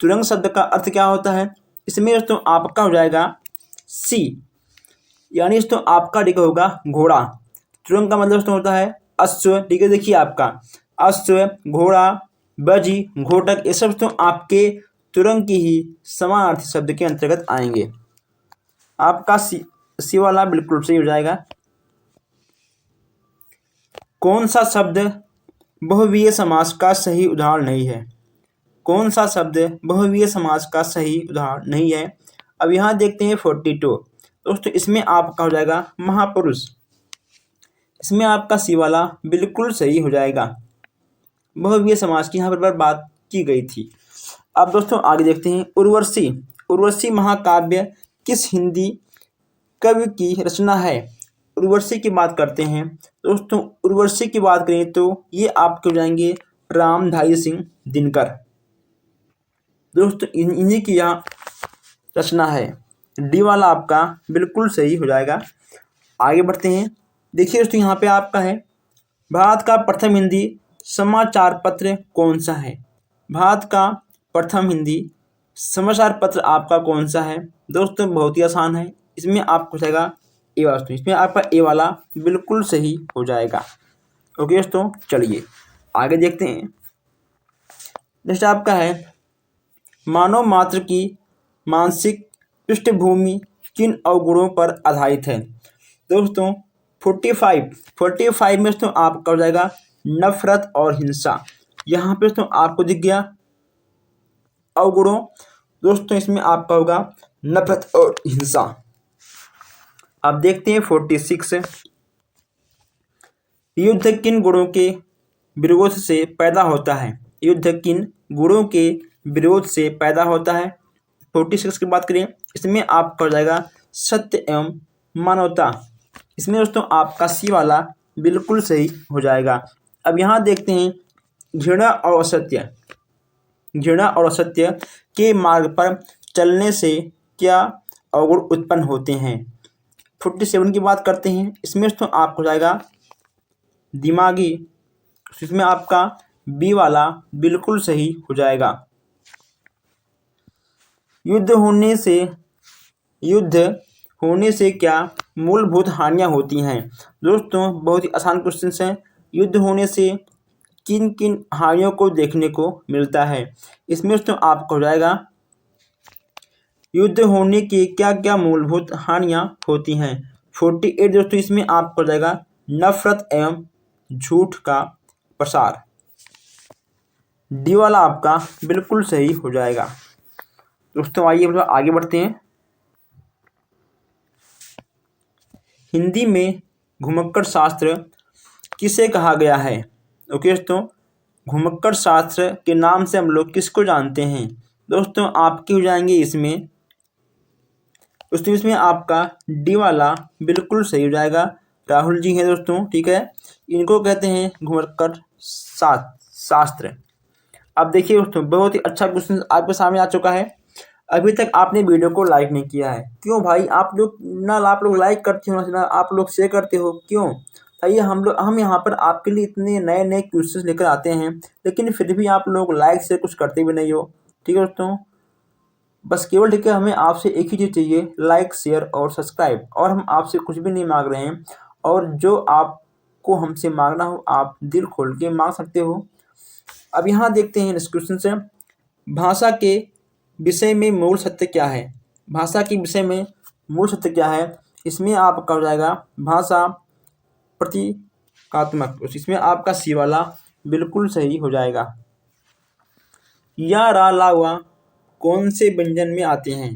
तुरंग शब्द का अर्थ क्या होता है? इसमें दोस्तों आपका हो जाएगा सी, यानी दोस्तों आपका ठीक होगा घोड़ा। तुरंग का मतलब दोस्तों होता है अश्व, ठीक है। देखिए आपका अश्व, घोड़ा, बजी, घोटक, ये सब तो आपके तुरंग की ही समानार्थी शब्द के अंतर्गत आएंगे। आपका सी वाला बिल्कुल सही हो जाएगा। कौन सा शब्द बहुव्रीहि समास का सही उदाहरण नहीं है? कौन सा शब्द बहुव्रीहि समास का सही उदाहरण नहीं है? अब यहाँ देखते हैं 42। दोस्तों इसमें आपका हो जाएगा महापुरुष। इसमें आपका सी वाला बिल्कुल सही हो जाएगा। बहुव्रीहि समास की यहाँ पर बात की गई थी। अब दोस्तों आगे देखते हैं उर्वशी। उर्वशी महाकाव्य किस हिंदी कवि की रचना है? उर्वशी की बात करते हैं। दोस्तों उर्वशी की बात करें तो ये आपके हो जाएंगे रामधारी सिंह दिनकर। दोस्तों इन्हीं की यह रचना है। डी वाला आपका बिल्कुल सही हो जाएगा। आगे बढ़ते हैं। देखिए दोस्तों यहाँ पे आपका है भारत का प्रथम हिंदी समाचार पत्र कौन सा है? भारत का प्रथम हिंदी समाचार पत्र आपका कौन सा है? दोस्तों बहुत ही आसान है। इसमें आपको हो जाएगा ए वाला। इसमें आपका ए वाला बिल्कुल सही हो जाएगा। ओके दोस्तों, चलिए आगे देखते हैं। नेक्स्ट आपका है मानव मात्र की मानसिक पृष्ठभूमि किन अवगुणों पर आधारित है? दोस्तों 45 में दोस्तों आपका हो जाएगा नफरत और हिंसा। यहाँ पे दोस्तों आपको दिख गया अवगुणों। दोस्तों इसमें आपका होगा नफरत और हिंसा। अब देखते हैं 46। युद्ध किन गुणों के विरोध से पैदा होता है? युद्ध किन गुणों के विरोध से पैदा होता है? 46 की बात करें, इसमें आपका हो जाएगा सत्य एवं मानवता। इसमें दोस्तों आपका सी वाला बिल्कुल सही हो जाएगा। अब यहाँ देखते हैं घृणा और असत्य। घृणा और असत्य के मार्ग पर चलने से क्या अवगुण उत्पन्न होते हैं? 47 की बात करते हैं। इसमें तो आपको जाएगा दिमागी। इसमें आपका बी वाला बिल्कुल सही हो जाएगा। युद्ध होने से क्या मूलभूत हानियां होती हैं? दोस्तों बहुत ही आसान क्वेश्चन हैं। युद्ध होने से किन किन हानियों को देखने को मिलता है? इसमें तो आपको हो जाएगा युद्ध होने की क्या क्या मूलभूत हानियां होती हैं। 48 दोस्तों इसमें आपको हो जाएगा नफरत एवं झूठ का प्रसार। डी वाला आपका बिल्कुल सही हो जाएगा। दोस्तों आइए आगे बढ़ते हैं। हिंदी में घुमक्कड़ शास्त्र किसे कहा गया है? ओके दोस्तों, घुमक्कड़ शास्त्र के नाम से हम लोग किसको जानते हैं? दोस्तों आपके हो जाएंगे इसमें आपका डी वाला बिल्कुल सही हो जाएगा। राहुल जी हैं दोस्तों, ठीक है। इनको कहते हैं घुमक्कड़ शास्त्र। अब देखिए दोस्तों, बहुत ही अच्छा क्वेश्चन आपके सामने आ चुका है। अभी तक आपने वीडियो को लाइक नहीं किया है, क्यों भाई? आप लोग लाइक करते हो ना आप लोग शेयर करते हो, क्यों? आइए हम यहाँ पर आपके लिए इतने नए नए क्वेश्चंस लेकर आते हैं, लेकिन फिर भी आप लोग लाइक से कुछ करते भी नहीं हो। ठीक है दोस्तों, बस केवल ठीक है, हमें आपसे एक ही चीज़ चाहिए, लाइक शेयर और सब्सक्राइब, और हम आपसे कुछ भी नहीं मांग रहे हैं। और जो आपको हमसे मांगना हो आप दिल खोल के मांग सकते हो। अब यहाँ देखते हैं इस क्वेश्चन से, भाषा के विषय में मूल सत्य क्या है? भाषा के विषय में मूल सत्य क्या है? इसमें आपका हो जाएगा भाषा प्रतीकात्मक। इसमें आपका सी वाला बिल्कुल सही हो जाएगा। या रा लावा कौन से व्यंजन में आते हैं?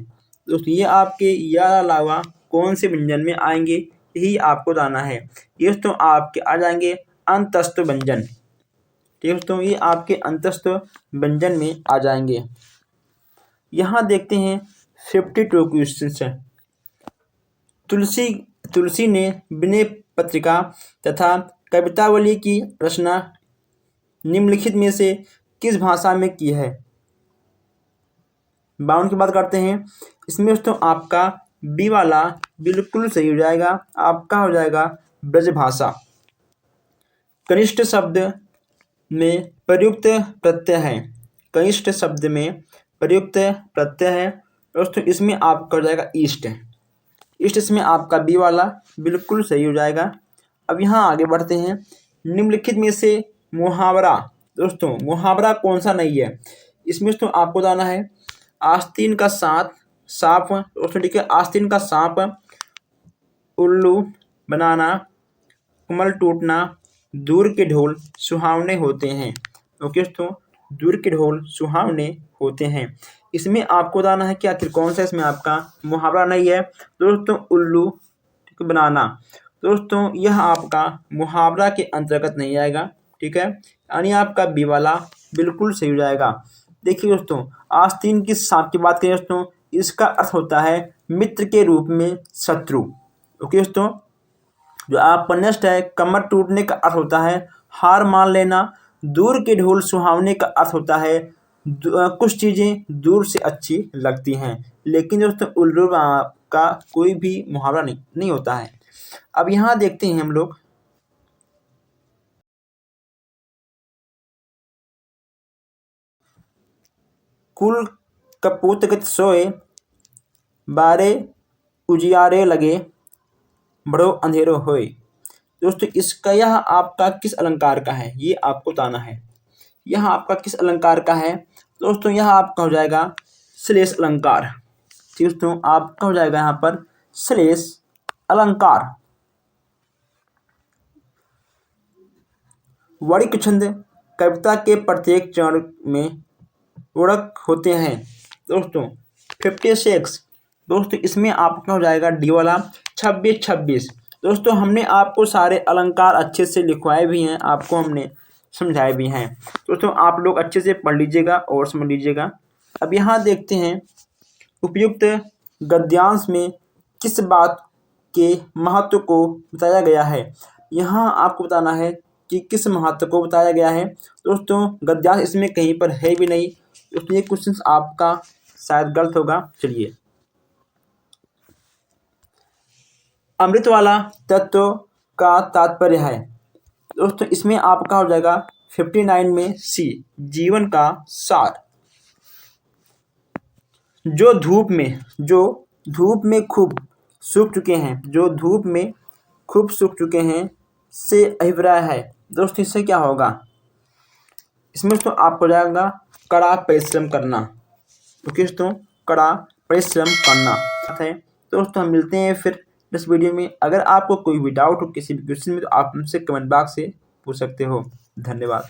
दोस्तों ये आपके या रा लावा कौन से व्यंजन में आएंगे, यही आपको बताना है। ये दोस्तों आपके आ जाएंगे अंतस्थ व्यंजन। दोस्तों ये आपके अंतस्थ व्यंजन में आ जाएंगे। यहाँ देखते हैं 52 क्वेश्चन है। तुलसी ने विनय पत्रिका तथा कवितावली की रचना निम्नलिखित में से किस भाषा में की है? 52 की बात करते हैं। इसमें दोस्तों आपका बी वाला बिल्कुल सही हो जाएगा, आपका हो जाएगा ब्रजभाषा। कनिष्ठ शब्द में प्रयुक्त प्रत्यय है, कनिष्ठ शब्द में प्रयुक्त प्रत्यय है दोस्तों, इसमें आपका हो जाएगा ईस्ट। इसमें आपका बी वाला बिल्कुल सही हो जाएगा। अब यहाँ आगे बढ़ते हैं। निम्नलिखित में से मुहावरा, दोस्तों मुहावरा कौन सा नहीं है? इसमें दोस्तों आपको बताना है आस्तीन का सांप, दोस्तों ठीक है, आस्तीन का सांप, उल्लू बनाना, कमल टूटना, दूर के ढोल सुहावने होते हैं। ओके दोस्तों, दूर के ढोल सुहावने होते हैं। इसमें आपको बताना है कि आखिर कौन सा इसमें आपका मुहावरा नहीं है। दोस्तों उल्लू बनाना, दोस्तों यह आपका मुहावरा के अंतर्गत नहीं आएगा, ठीक है, यानी आपका बी वाला बिल्कुल सही हो जाएगा। देखिए दोस्तों, आस्तीन की सांप की बात करें दोस्तों, इसका अर्थ होता है मित्र के रूप में शत्रु। ओके दोस्तों, जो आपका नेक्स्ट है कमर टूटने का अर्थ होता है हार मान लेना। दूर के ढोल सुहावने का अर्थ होता है कुछ चीज़ें दूर से अच्छी लगती हैं। लेकिन दोस्तों उल्लू का कोई भी मुहावरा नहीं होता है। अब यहाँ देखते हैं हम लोग कुल कपूत गत सोए, बारे उजियारे लगे, बड़ो अंधेरो होए। दोस्तों इसका यह आपका किस अलंकार का है, ये आपको बताना है। यह आपका किस अलंकार का है? दोस्तों यह आपका हो जाएगा श्लेष अलंकार। ठीक दोस्तों, आपका हो जाएगा यहाँ पर श्लेष अलंकार। वणिक छंद कविता के प्रत्येक चरण में गुणक होते हैं। दोस्तों 56, दोस्तों इसमें आपका हो जाएगा डी वाला 26। दोस्तों हमने आपको सारे अलंकार अच्छे से लिखवाए भी हैं, आपको हमने समझाए भी हैं। दोस्तों आप लोग अच्छे से पढ़ लीजिएगा और समझ लीजिएगा। अब यहाँ देखते हैं उपयुक्त गद्यांश में किस बात के महत्व को बताया गया है। यहाँ आपको बताना है कि किस महत्व को बताया गया है। दोस्तों गद्यांश इसमें कहीं पर है भी नहीं, दोस्तों ये क्वेश्चन आपका शायद गलत होगा। चलिए, अमृत वाला तत्व का तात्पर्य है। दोस्तों इसमें आपका हो जाएगा 59 में सी, जीवन का सार। जो धूप में खूब सूख चुके हैं, जो धूप में खूब सूख चुके हैं से अभिप्राय है। दोस्तों इससे क्या होगा? इसमें तो आपको जाएगा कड़ा परिश्रम करना। ओके दोस्तों, कड़ा परिश्रम करना है। दोस्तों हम मिलते हैं फिर इस वीडियो में। अगर आपको कोई भी डाउट हो किसी भी क्वेश्चन में तो आप हमसे कमेंट बॉक्स से पूछ सकते हो। धन्यवाद।